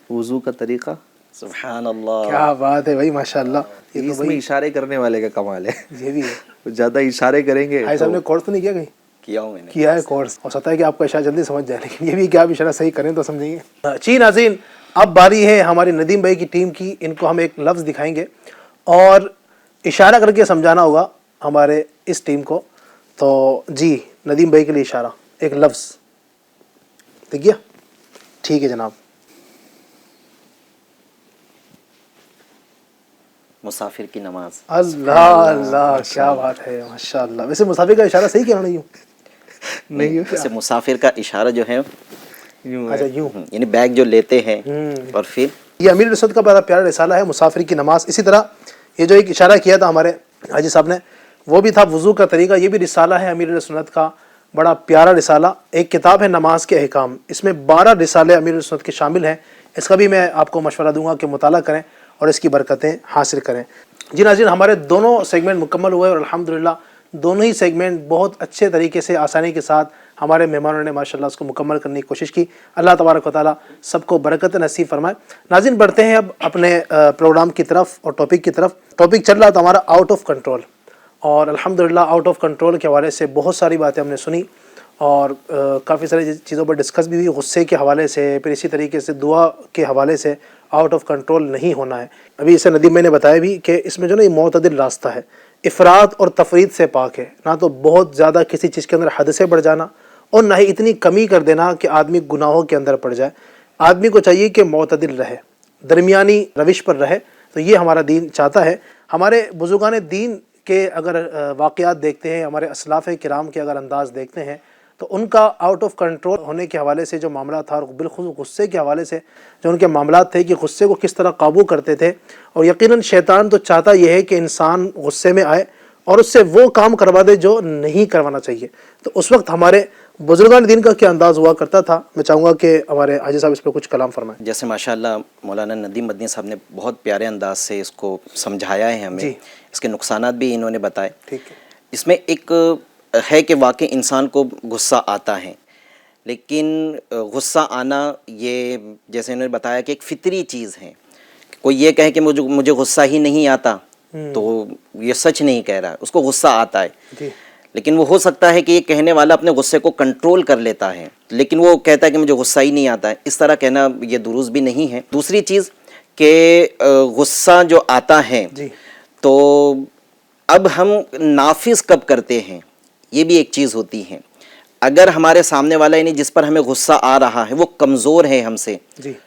وضو کا طریقہ. سبحان اللہ. کیا بات ہے بھائی ماشاء اللہ. یہ تو اس میں اشارے کرنے والے کا کمال ہے. یہ بھی ہے. زیادہ اشارے کریں گے. بھائی صاحب نے کورس تو نہیں کیا کہیں؟ کیا ہوں میں نے. کیا ہے کورس. ہو سکتا ہے کہ آپ کا اشارہ جلدی سمجھ جائے، لیکن یہ بھی کہ آپ اشارہ صحیح کریں تو سمجھیں گے. جی ناظرین اب باری ہے ہماری ندیم بھائی کی ٹیم کی. ان کو ہم ایک لفظ دکھائیں گے اور اشارہ کر کے سمجھانا ہوگا ہمارے اس ٹیم کو. تو جی ندیم بھائی کے لیے اشارہ ایک لفظ دیکھ گیا. ٹھیک ہے جناب. مسافر کی نماز. اللہ اللہ کیا بات ہے ماشاء اللہ. ویسے مسافر کا اشارہ صحیح کیا نہیں؟ نہیں ویسے مسافر کا اشارہ جو ہے اچھا یوں یعنی بیگ جو لیتے ہیں اور پھر یہ امیر رسول کا بڑا پیارا رسالہ ہے مسافر کی نماز. اسی طرح یہ جو ایک اشارہ کیا تھا ہمارے حاجی صاحب نے وہ بھی تھا وضو کا طریقہ. یہ بھی رسالہ ہے امیر سنت کا بڑا پیارا رسالہ. ایک کتاب ہے نماز کے احکام. اس میں 12 رسالے امیر سنت کے شامل ہیں. اس کا بھی میں آپ کو مشورہ دوں گا کہ مطالعہ کریں اور اس کی برکتیں حاصل کریں. جی ناظرین ہمارے دونوں سیگمنٹ مکمل ہوئے اور الحمدللہ دونوں ہی سیگمنٹ بہت اچھے طریقے سے آسانی کے ساتھ ہمارے مہمانوں نے ماشاءاللہ اس کو مکمل کرنے کی کوشش کی. اللہ تبارک و تعالیٰ سب کو برکت نصیب فرمائے. ناظرین بڑھتے ہیں اب اپنے پروگرام کی طرف اور ٹاپک کی طرف. ٹاپک چل رہا تھا ہمارا آؤٹ آف کنٹرول اور الحمدللہ آؤٹ آف کنٹرول کے حوالے سے بہت ساری باتیں ہم نے سنی اور کافی ساری چیزوں پر ڈسکس بھی ہوئی. غصے کے حوالے سے پھر اسی طریقے سے دعا کے حوالے سے آؤٹ آف کنٹرول نہیں ہونا ہے. ابھی اسے ندیم میں نے بتایا بھی کہ اس میں جو نا یہ معتدل راستہ ہے. افراط اور تفرید سے پاک ہے. نہ تو بہت زیادہ کسی چیز کے اندر حد سے بڑھ جانا اور نہ ہی اتنی کمی کر دینا کہ آدمی گناہوں کے اندر پڑ جائے. آدمی کو چاہیے کہ معتدل رہے، درمیانی روش پر رہے. تو یہ ہمارا دین چاہتا ہے. ہمارے بزرگان دین کے اگر واقعات دیکھتے ہیں، ہمارے اسلاف کرام کے اگر انداز دیکھتے ہیں تو ان کا آؤٹ آف کنٹرول ہونے کے حوالے سے جو معاملات تھا، اور بالخصوص غصے کے حوالے سے جو ان کے معاملات تھے کہ غصے کو کس طرح قابو کرتے تھے. اور یقیناً شیطان تو چاہتا یہ ہے کہ انسان غصے میں آئے اور اس سے وہ کام کروا دے جو نہیں کروانا چاہیے. تو اس وقت ہمارے بزرگان دین کا کیا انداز ہوا کرتا تھا؟ میں چاہوں گا کہ ہمارے حاجی صاحب اس پہ کچھ کلام فرمائیں. جیسے ماشاءاللہ مولانا ندیم مدنی صاحب نے بہت پیارے انداز سے اس کو سمجھایا ہے ہمیں. اس کے نقصانات بھی انہوں نے بتائے. ٹھیک ہے. اس میں ایک ہے کہ واقعی انسان کو غصہ آتا ہے، لیکن غصہ آنا یہ جیسے انہوں نے بتایا کہ ایک فطری چیز ہے. کوئی یہ کہے کہ مجھے غصہ ہی نہیں آتا تو یہ سچ نہیں کہہ رہا ہے، اس کو غصہ آتا ہے. لیکن وہ ہو سکتا ہے کہ یہ کہنے والا اپنے غصے کو کنٹرول کر لیتا ہے، لیکن وہ کہتا ہے کہ مجھے غصہ ہی نہیں آتا ہے. اس طرح کہنا یہ درست بھی نہیں ہے. دوسری چیز کہ غصہ جو آتا ہے تو اب ہم نافذ کب کرتے ہیں، یہ بھی ایک چیز ہوتی ہے. اگر ہمارے سامنے والا یعنی جس پر ہمیں غصہ آ رہا ہے وہ کمزور ہے ہم سے،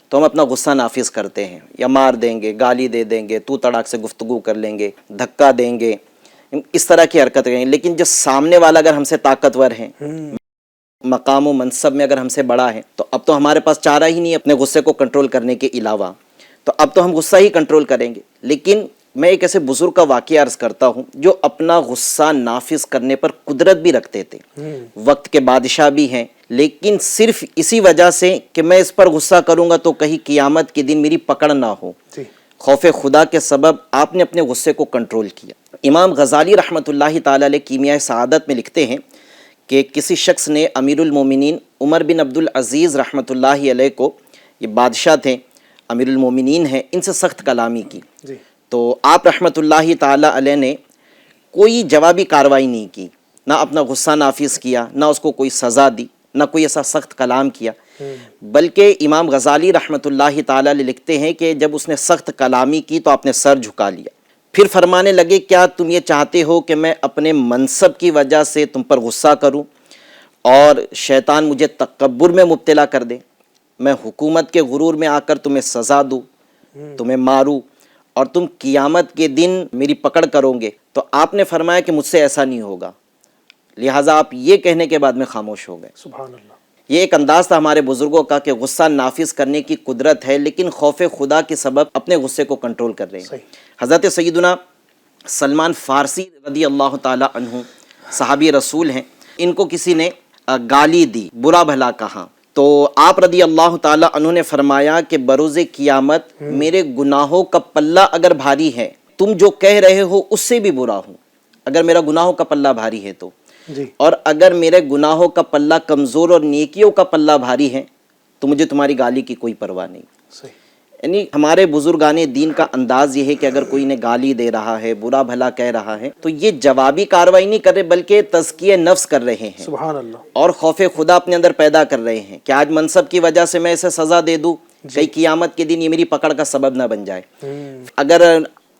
تو ہم اپنا غصہ نافذ کرتے ہیں، یا مار دیں گے، گالی دے دیں گے، تو تڑاک سے گفتگو کر لیں گے، دھکا دیں گے، اس طرح کی حرکت کریں گے. لیکن جو سامنے والا اگر ہم سے طاقتور ہے، مقام و منصب میں اگر ہم سے بڑا ہے، تو اب تو ہمارے پاس چارہ ہی نہیں اپنے غصے کو کنٹرول کرنے کے علاوہ، تو اب تو ہم غصہ ہی کنٹرول کریں گے. لیکن میں ایک ایسے بزرگ کا واقعہ عرض کرتا ہوں جو اپنا غصہ نافذ کرنے پر قدرت بھی رکھتے تھے، وقت کے بادشاہ بھی ہیں، لیکن صرف اسی وجہ سے کہ میں اس پر غصہ کروں گا تو کہیں قیامت کے دن میری پکڑ نہ ہو، خوف خدا کے سبب آپ نے اپنے غصے کو کنٹرول کیا. امام غزالی رحمۃ اللہ تعالی علیہ کیمیائے سعادت میں لکھتے ہیں کہ کسی شخص نے امیر المومنین عمر بن عبد العزیز رحمۃ اللہ علیہ کو، یہ بادشاہ تھے، امیر المومنین ہیں، ان سے سخت کلامی کی. تو آپ رحمۃ اللہ تعالی علیہ نے کوئی جوابی کارروائی نہیں کی، نہ اپنا غصہ نافذ کیا، نہ اس کو کوئی سزا دی، نہ کوئی ایسا سخت کلام کیا. بلکہ امام غزالی رحمۃ اللہ تعالی علیہ لکھتے ہیں کہ جب اس نے سخت کلامی کی تو آپ نے سر جھکا لیا، پھر فرمانے لگے کیا تم یہ چاہتے ہو کہ میں اپنے منصب کی وجہ سے تم پر غصہ کروں اور شیطان مجھے تکبر میں مبتلا کر دے، میں حکومت کے غرور میں آ کر تمہیں سزا دوں، تمہیں ماروں اور تم قیامت کے دن میری پکڑ کرو گے؟ تو آپ نے فرمایا کہ مجھ سے ایسا نہیں ہوگا، لہٰذا آپ یہ کہنے کے بعد میں خاموش ہو گئے. سبحان اللہ. یہ ایک انداز تھا ہمارے بزرگوں کا کہ غصہ نافذ کرنے کی قدرت ہے، لیکن خوف خدا کے سبب اپنے غصے کو کنٹرول کر رہے ہیں. حضرت سیدنا سلمان فارسی رضی اللہ تعالی عنہ صحابی رسول ہیں، ان کو کسی نے گالی دی، برا بھلا کہا، تو آپ رضی اللہ تعالی عنہ نے فرمایا کہ بروز قیامت میرے گناہوں کا پلہ اگر بھاری ہے، تم جو کہہ رہے ہو اس سے بھی برا ہوں، اگر میرا گناہوں کا پلہ بھاری ہے تو، اور اگر میرے گناہوں کا پلہ کمزور اور نیکیوں کا پلہ بھاری ہے تو مجھے تمہاری گالی کی کوئی پرواہ نہیں. یعنی ہمارے بزرگان دین کا انداز یہ ہے کہ اگر کوئی انہیں گالی دے رہا ہے، برا بھلا کہہ رہا ہے، تو یہ جوابی کارروائی نہیں کر رہے بلکہ تزکیہ نفس کر رہے ہیں. سبحان اللہ. اور خوف خدا اپنے اندر پیدا کر رہے ہیں کہ آج منصب کی وجہ سے میں اسے سزا دے دوں، کئی قیامت کے دن یہ میری پکڑ کا سبب نہ بن جائے. اگر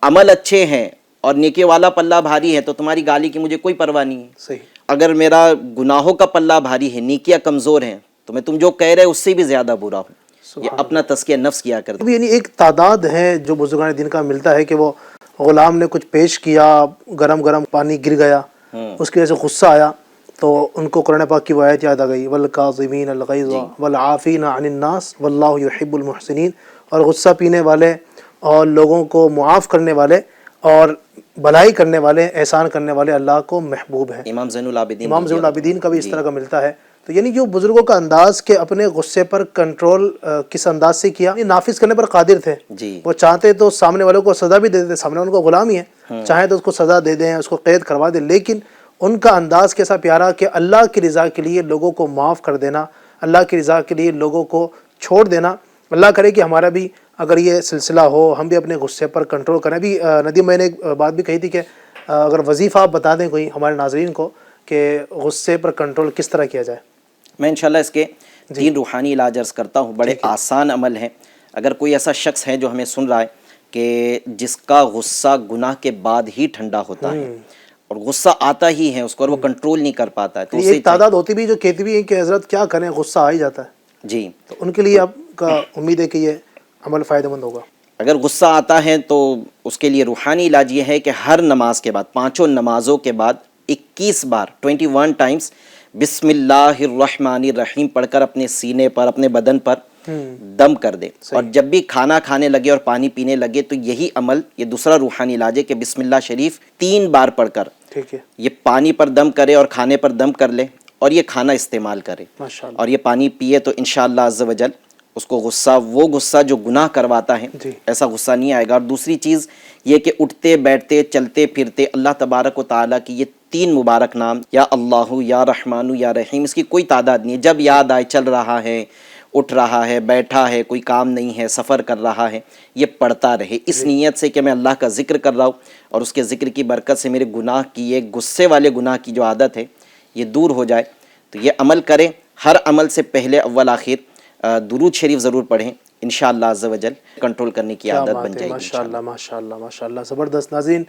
عمل اچھے ہیں اور نیکی والا پلہ بھاری ہے تو تمہاری گالی کی مجھے کوئی پرواہ نہیں ہے. اگر میرا گناہوں کا پلہ بھاری ہے، نیکیاں کمزور ہیں، تو میں تم جو کہہ رہے اس سے بھی زیادہ برا ہوں. یہ اپنا تزکیہ نفس کیا کرتے ہیں. یعنی ایک تعداد ہے جو بزرگان دین کا ملتا ہے کہ وہ غلام نے کچھ پیش کیا، گرم گرم پانی گر گیا، اس کی وجہ سے غصہ آیا تو ان کو قرآن پاک کی وہ آیت یاد آ گئی، وَالْكَاظِمِينَ الْغَيْظَ وَالْعَافِينَ عَنِ النَّاسِ وَاللَّهُ يُحِبُّ الْمُحْسِنِينَ. اور غصہ پینے والے اور لوگوں کو معاف کرنے والے اور بھلائی کرنے والے، احسان کرنے والے اللہ کو محبوب ہیں. امام زین العابدین کا بھی اس طرح کا ملتا ہے. تو یعنی جو بزرگوں کا انداز کہ اپنے غصے پر کنٹرول کس انداز سے کیا، نافذ کرنے پر قادر تھے. وہ چاہتے تو سامنے والوں کو سزا بھی دے دیتے، سامنے والوں کو غلام ہی ہے، چاہے تو اس کو سزا دے دیں، اس کو قید کروا دیں، لیکن ان کا انداز کیسا پیارا کہ اللہ کی رضا کے لیے لوگوں کو معاف کر دینا، اللہ کی رضا کے لیے لوگوں کو چھوڑ دینا. اللہ کرے کہ ہمارا بھی اگر یہ سلسلہ ہو، ہم بھی اپنے غصے پر کنٹرول کریں. ابھی ندیم میں نے ایک بات بھی کہی تھی کہ اگر وظیفہ آپ بتا دیں کوئی ہمارے ناظرین کو کہ غصے پر کنٹرول کس طرح کیا جائے. میں انشاءاللہ اس کے 3 روحانی علاج عرض کرتا ہوں، بڑے آسان عمل ہیں. اگر کوئی ایسا شخص ہے جو ہمیں سن رہا ہے کہ جس کا غصہ گناہ کے بعد ہی ٹھنڈا ہوتا ہے اور غصہ آتا ہی ہے اس کو اور وہ کنٹرول نہیں کر پاتا ہے، تو ایک تعداد ہوتی بھی جو کہتی بھی ہے کہ حضرت کیا کریں، غصہ آ ہی جاتا ہے. جی، تو ان کے لیے آپ کا امید ہے کہ یہ عمل فائدہ مند ہوگا. اگر غصہ آتا ہے تو اس کے لیے روحانی علاج یہ ہے کہ ہر نماز کے بعد، 5 نمازوں کے بعد 21 بار 21 ٹائمز بسم اللہ الرحمن الرحیم پڑھ کر اپنے سینے پر اپنے بدن پر دم کر دے، اور جب بھی کھانا کھانے لگے اور پانی پینے لگے تو یہی عمل، یہ دوسرا روحانی علاج ہے کہ بسم اللہ شریف 3 بار پڑھ کر ٹھیک ہے، یہ پانی پر دم کرے اور کھانے پر دم کر لے اور یہ کھانا استعمال کرے ماشاءاللہ، اور یہ پانی پیے تو انشاءاللہ عز و جل اس کو وہ غصہ جو گناہ کرواتا ہے جی، ایسا غصہ نہیں آئے گا۔ اور دوسری چیز یہ کہ اٹھتے بیٹھتے چلتے پھرتے اللہ تبارک و تعالیٰ کی یہ 3 مبارک نام، یا اللہ، یا رحمان، یا رحیم، اس کی کوئی تعداد نہیں ہے، جب یاد آئے، چل رہا ہے، اٹھ رہا ہے، بیٹھا ہے، کوئی کام نہیں ہے، سفر کر رہا ہے، یہ پڑھتا رہے اس نیت سے کہ میں اللہ کا ذکر کر رہا ہوں اور اس کے ذکر کی برکت سے میرے گناہ کی، یہ غصے والے گناہ کی جو عادت ہے یہ دور ہو جائے۔ تو یہ عمل کریں، ہر عمل سے پہلے اول آخر درود شریف ضرور پڑھیں، انشاءاللہ عز و جل کنٹرول کرنے کی عادت بن جائے گی۔ ماشاءاللہ ماشاءاللہ ماشاءاللہ، زبردست۔ ناظرین،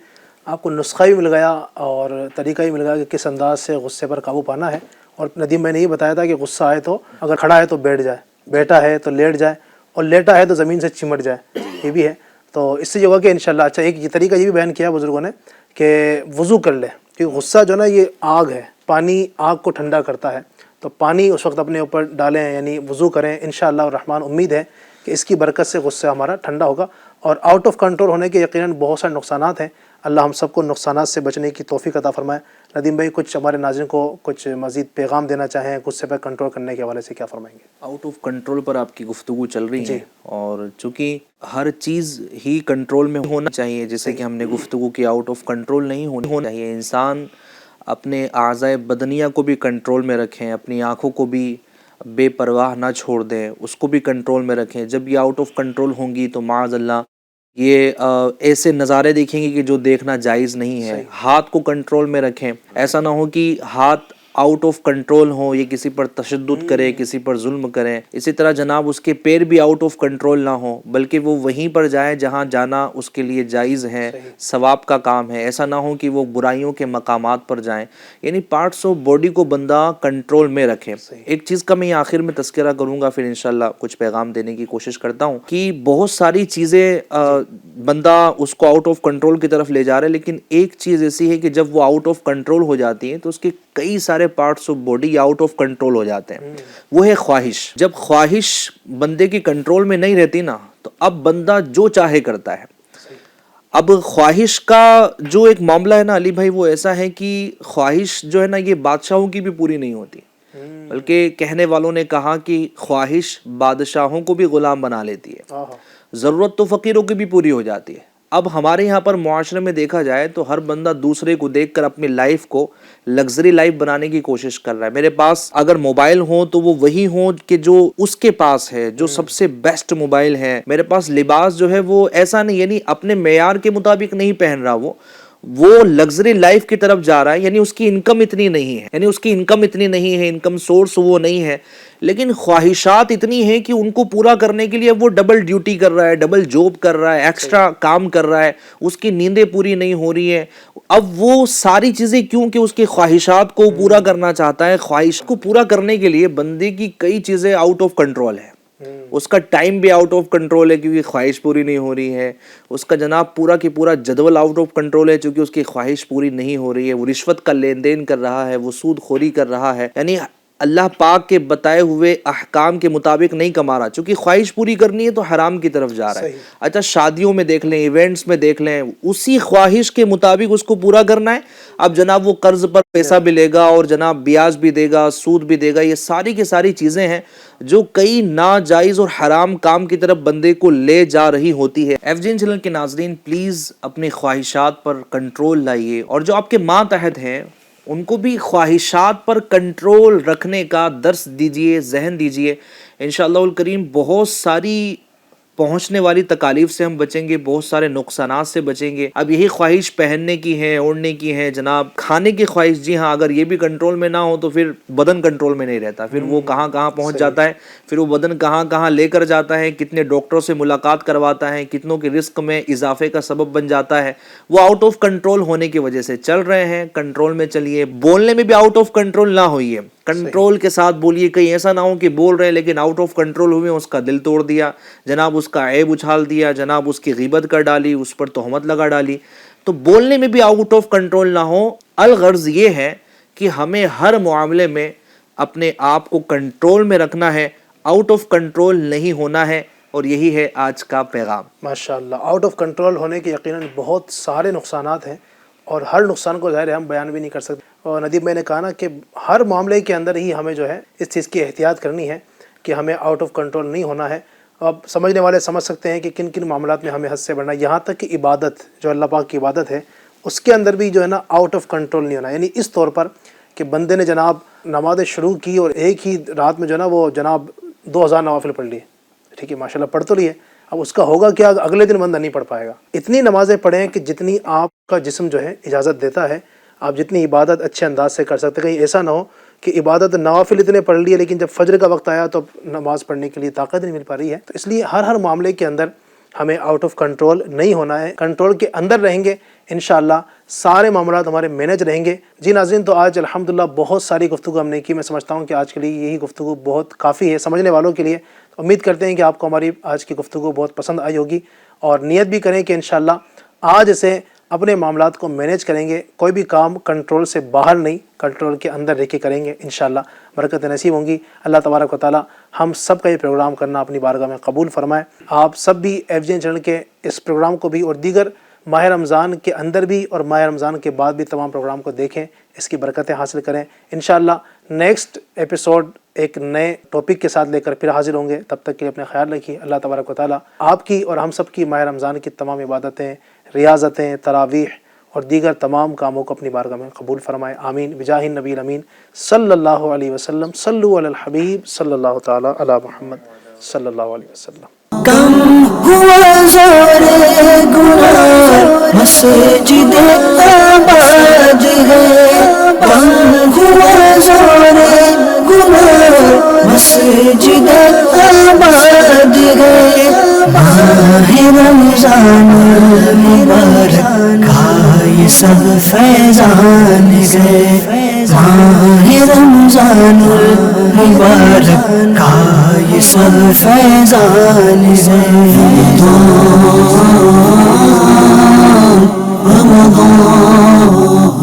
آپ کو نسخہ بھی مل گیا اور طریقہ بھی مل گیا کہ کس انداز سے غصے پر قابو پانا ہے۔ اور ندیم میں نے یہ بتایا تھا کہ غصہ آئے تو اگر کھڑا ہے تو بیٹھ جائے، بیٹھا ہے تو لیٹ جائے، اور لیٹا ہے تو زمین سے چمٹ جائے، یہ بھی ہے۔ تو اس سے یہ ہوگا کہ انشاءاللہ اچھا ایک یہ طریقہ یہ بھی بیان کیا بزرگوں نے کہ وضو کر لے، کیونکہ غصہ جو ہے نا یہ آگ ہے، پانی آگ کو ٹھنڈا کرتا ہے، تو پانی اس وقت اپنے اوپر ڈالیں، یعنی وضو کریں، انشاءاللہ الرحمن امید ہے کہ اس کی برکت سے غصہ ہمارا ٹھنڈا ہوگا۔ اور آؤٹ آف کنٹرول ہونے کے یقیناً بہت سارے نقصانات ہیں، اللہ ہم سب کو نقصانات سے بچنے کی توفیق عطا فرمائے۔ ندیم بھائی، کچھ ہمارے ناظرین کو کچھ مزید پیغام دینا چاہیں غصے پر کنٹرول کرنے کے حوالے سے، کیا فرمائیں گے؟ آؤٹ آف کنٹرول پر آپ کی گفتگو چل رہی ہے، اور چونکہ ہر چیز ہی کنٹرول میں ہونا چاہیے، جیسے کہ ہم نے گفتگو کی آؤٹ آف کنٹرول نہیں ہونا چاہیے۔ انسان اپنے اعضائے بدنیہ کو بھی کنٹرول میں رکھیں، اپنی آنکھوں کو بھی بے پرواہ نہ چھوڑ دیں، اس کو بھی کنٹرول میں رکھیں۔ جب یہ آؤٹ آف کنٹرول ہوں گی تو معاذ اللہ یہ ایسے نظارے دیکھیں گے کہ جو دیکھنا جائز نہیں ہے۔ ہاتھ کو کنٹرول میں رکھیں، ایسا نہ ہو کہ ہاتھ آؤٹ آف کنٹرول ہو، یہ کسی پر تشدد کرے، کسی پر ظلم کرے۔ اسی طرح جناب اس کے پیر بھی آؤٹ آف کنٹرول نہ ہو، بلکہ وہ وہیں پر جائے جہاں جانا اس کے لیے جائز ہے، ثواب کا کام ہے۔ ایسا نہ ہو کہ وہ برائیوں کے مقامات پر جائیں، یعنی پارٹس آف باڈی کو بندہ کنٹرول میں رکھے۔ ایک چیز کا میں آخر میں تذکرہ کروں گا، پھر انشاءاللہ کچھ پیغام دینے کی کوشش کرتا ہوں، کہ بہت ساری چیزیں بندہ اس کو آؤٹ آف کنٹرول کی طرف لے جا رہا ہے، لیکن ایک چیز ایسی ہے کہ جب وہ آؤٹ آف کنٹرول ہو جاتی ہے تو اس کے کئی سارے parts of body out of control ہو جاتے ہیں۔ وہ ہے خواہش۔ جب خواہش بندے کی کنٹرول میں نہیں رہتی نا تو اب بندہ جو چاہے کرتا ہے۔ اب خواہش کا جو ایک معاملہ ہے نا علی بھائی، وہ ایسا ہے کہ خواہش جو ہے نا یہ بادشاہوں کی بھی پوری نہیں ہوتی، بلکہ کہنے والوں نے کہا کہ خواہش بادشاہوں کو بھی غلام بنا لیتی ہے، ضرورت تو فقیروں کی بھی پوری ہو جاتی ہے۔ اب ہمارے یہاں پر معاشرے میں دیکھا جائے تو ہر بندہ دوسرے کو دیکھ کر اپنی لائف کو لگژری لائف بنانے کی کوشش کر رہا ہے۔ میرے پاس اگر موبائل ہو تو وہ وہی ہو کہ جو اس کے پاس ہے، جو سب سے بیسٹ موبائل ہے۔ میرے پاس لباس جو ہے وہ ایسا نہیں، یعنی اپنے معیار کے مطابق نہیں پہن رہا، وہ لگژری لائف کی طرف جا رہا ہے، یعنی اس کی انکم اتنی نہیں ہے، انکم سورس وہ نہیں ہے، لیکن خواہشات اتنی ہیں کہ ان کو پورا کرنے کے لیے وہ ڈبل ڈیوٹی کر رہا ہے، ڈبل جاب کر رہا ہے، ایکسٹرا کام کر رہا ہے، اس کی نیندیں پوری نہیں ہو رہی ہیں۔ اب وہ ساری چیزیں کیوں کہ اس کی خواہشات کو پورا کرنا چاہتا ہے۔ خواہش کو پورا کرنے کے لیے بندے کی کئی چیزیں آؤٹ آف کنٹرول ہے، اس کا ٹائم بھی آؤٹ آف کنٹرول ہے کیونکہ خواہش پوری نہیں ہو رہی ہے، اس کا جناب پورا کی پورا جدول آؤٹ آف کنٹرول ہے چونکہ اس کی خواہش پوری نہیں ہو رہی ہے، وہ رشوت کا لین دین کر رہا ہے، وہ سود خوری کر رہا ہے، یعنی اللہ پاک کے بتائے ہوئے احکام کے مطابق نہیں کما رہا، چونکہ خواہش پوری کرنی ہے تو حرام کی طرف جا رہا ہے۔ اچھا شادیوں میں دیکھ لیں، ایونٹس میں دیکھ لیں، اسی خواہش کے مطابق اس کو پورا کرنا ہے۔ اب جناب وہ قرض پر پیسہ بھی لے گا اور جناب بیاج بھی دے گا، سود بھی دے گا، یہ ساری کی ساری چیزیں ہیں جو کئی ناجائز اور حرام کام کی طرف بندے کو لے جا رہی ہوتی ہے۔ ایف جی این چینل کے ناظرین، پلیز اپنی خواہشات پر کنٹرول لائیے، اور جو آپ کے ماتحت ہیں ان کو بھی خواہشات پر کنٹرول رکھنے کا درس دیجئے، ذہن دیجئے۔ انشاءاللہ الکریم بہت ساری پہنچنے والی تکالیف سے ہم بچیں گے، بہت سارے نقصانات سے بچیں گے۔ اب یہی خواہش پہننے کی ہے، اوڑھنے کی ہے، جناب کھانے کی خواہش، جی ہاں، اگر یہ بھی کنٹرول میں نہ ہو تو پھر بدن کنٹرول میں نہیں رہتا، پھر وہ کہاں کہاں پہنچ جاتا ہے، پھر وہ بدن کہاں کہاں لے کر جاتا ہے، کتنے ڈاکٹروں سے ملاقات کرواتا ہے، کتنوں کے رزق میں اضافے کا سبب بن جاتا ہے۔ وہ آؤٹ آف کنٹرول ہونے کی وجہ سے چل رہے ہیں۔ کنٹرول میں چلیے، بولنے میں بھی آؤٹ آف کنٹرول نہ ہوئیے، کنٹرول کے ساتھ بولیے، کہیں ایسا نہ ہو کہ بول رہے ہیں لیکن آؤٹ آف کنٹرول ہوئے، اس کا دل توڑ دیا، جناب اس کا عیب اچھال دیا، جناب اس کی غیبت کر ڈالی، اس پر تہمت لگا ڈالی۔ تو بولنے میں بھی آؤٹ آف کنٹرول نہ ہو۔ الغرض یہ ہے کہ ہمیں ہر معاملے میں اپنے آپ کو کنٹرول میں رکھنا ہے, آؤٹ آف کنٹرول نہیں ہونا ہے, اور یہی ہے آج کا پیغام. ماشاءاللہ. آؤٹ آف کنٹرول ہونے کے یقیناً بہت سارے نقصانات ہیں, اور ہر نقصان کو ظاہر ہے ہم بیان بھی نہیں کر سکتے. اور ندیم میں نے کہا نا کہ ہر معاملے کے اندر ہی ہمیں جو ہے اس چیز کی احتیاط کرنی ہے کہ ہمیں آؤٹ آف کنٹرول نہیں ہونا ہے. اب سمجھنے والے سمجھ سکتے ہیں کہ کن کن معاملات میں ہمیں حد سے بڑھنا ہے. یہاں تک کہ عبادت, جو اللہ پاک کی عبادت ہے, اس کے اندر بھی جو ہے نا آؤٹ آف کنٹرول نہیں ہونا. یعنی اس طور پر کہ بندے نے جناب نمازیں شروع کی اور ایک ہی رات میں جو ہے نا وہ جناب 2000 نوافل پڑھ لیے, ٹھیک ہے ماشاءاللہ پڑھ تو لیے, اب اس کا ہوگا کیا, اگلے دن بندہ نہیں پڑھ پائے گا. اتنی نمازیں پڑھیں کہ جتنی آپ کا جسم جو ہے اجازت دیتا ہے, آپ جتنی عبادت اچھے انداز سے کر سکتے. کہیں ایسا نہ ہو کہ عبادت نوافل اتنے پڑھ لیے لیکن جب فجر کا وقت آیا تو نماز پڑھنے کے لیے طاقت نہیں مل پا رہی ہے. تو اس لیے ہر معاملے کے اندر ہمیں آؤٹ آف کنٹرول نہیں ہونا ہے. کنٹرول کے اندر رہیں گے انشاءاللہ سارے معاملات ہمارے مینج رہیں گے. جی ناظرین, تو آج الحمدللہ بہت ساری گفتگو ہم نے کی. میں سمجھتا ہوں کہ آج کے لیے یہی گفتگو بہت کافی ہے سمجھنے والوں کے لیے. امید کرتے ہیں کہ آپ کو ہماری آج کی گفتگو بہت پسند آئی ہوگی, اور نیت بھی کریں کہ انشاءاللہ آج سے اپنے معاملات کو مینیج کریں گے. کوئی بھی کام کنٹرول سے باہر نہیں, کنٹرول کے اندر رہ کے کریں گے انشاءاللہ. برکت نصیب ہوں گی. اللہ تبارک و تعالی ہم سب کا یہ پروگرام کرنا اپنی بارگاہ میں قبول فرمائے. آپ سب بھی FGN چینل کے اس پروگرام کو بھی اور دیگر ماہ رمضان کے اندر بھی اور ماہ رمضان کے بعد بھی تمام پروگرام کو دیکھیں, اس کی برکتیں حاصل کریں. انشاءاللہ نیکسٹ ایپیسوڈ ایک نئے ٹاپک کے ساتھ لے کر پھر حاضر ہوں گے. تب تک کے لیے اپنا خیال رکھیے. اللہ تبارک و تعالی آپ کی اور ہم سب کی ماہ رمضان کی تمام عبادتیں, ریاضتیں, تراویح اور دیگر تمام کاموں کو اپنی بارگاہ میں قبول فرمائے. آمین بجاہ النبی الامین صلی اللہ علیہ وسلم. صلو علی الحبیب صلی اللہ تعالی علی محمد صلی اللہ علیہ وسلم. کم ہوا زور گناہ مسجد آباد ہے, کم ہوا زور گناہ مسجد آباد ہے. ماہ رمضان المبارک کا یہ سب فیضان ہے, ماہ رمضان المبارک کا یہ سب فیضان ہے. رمضان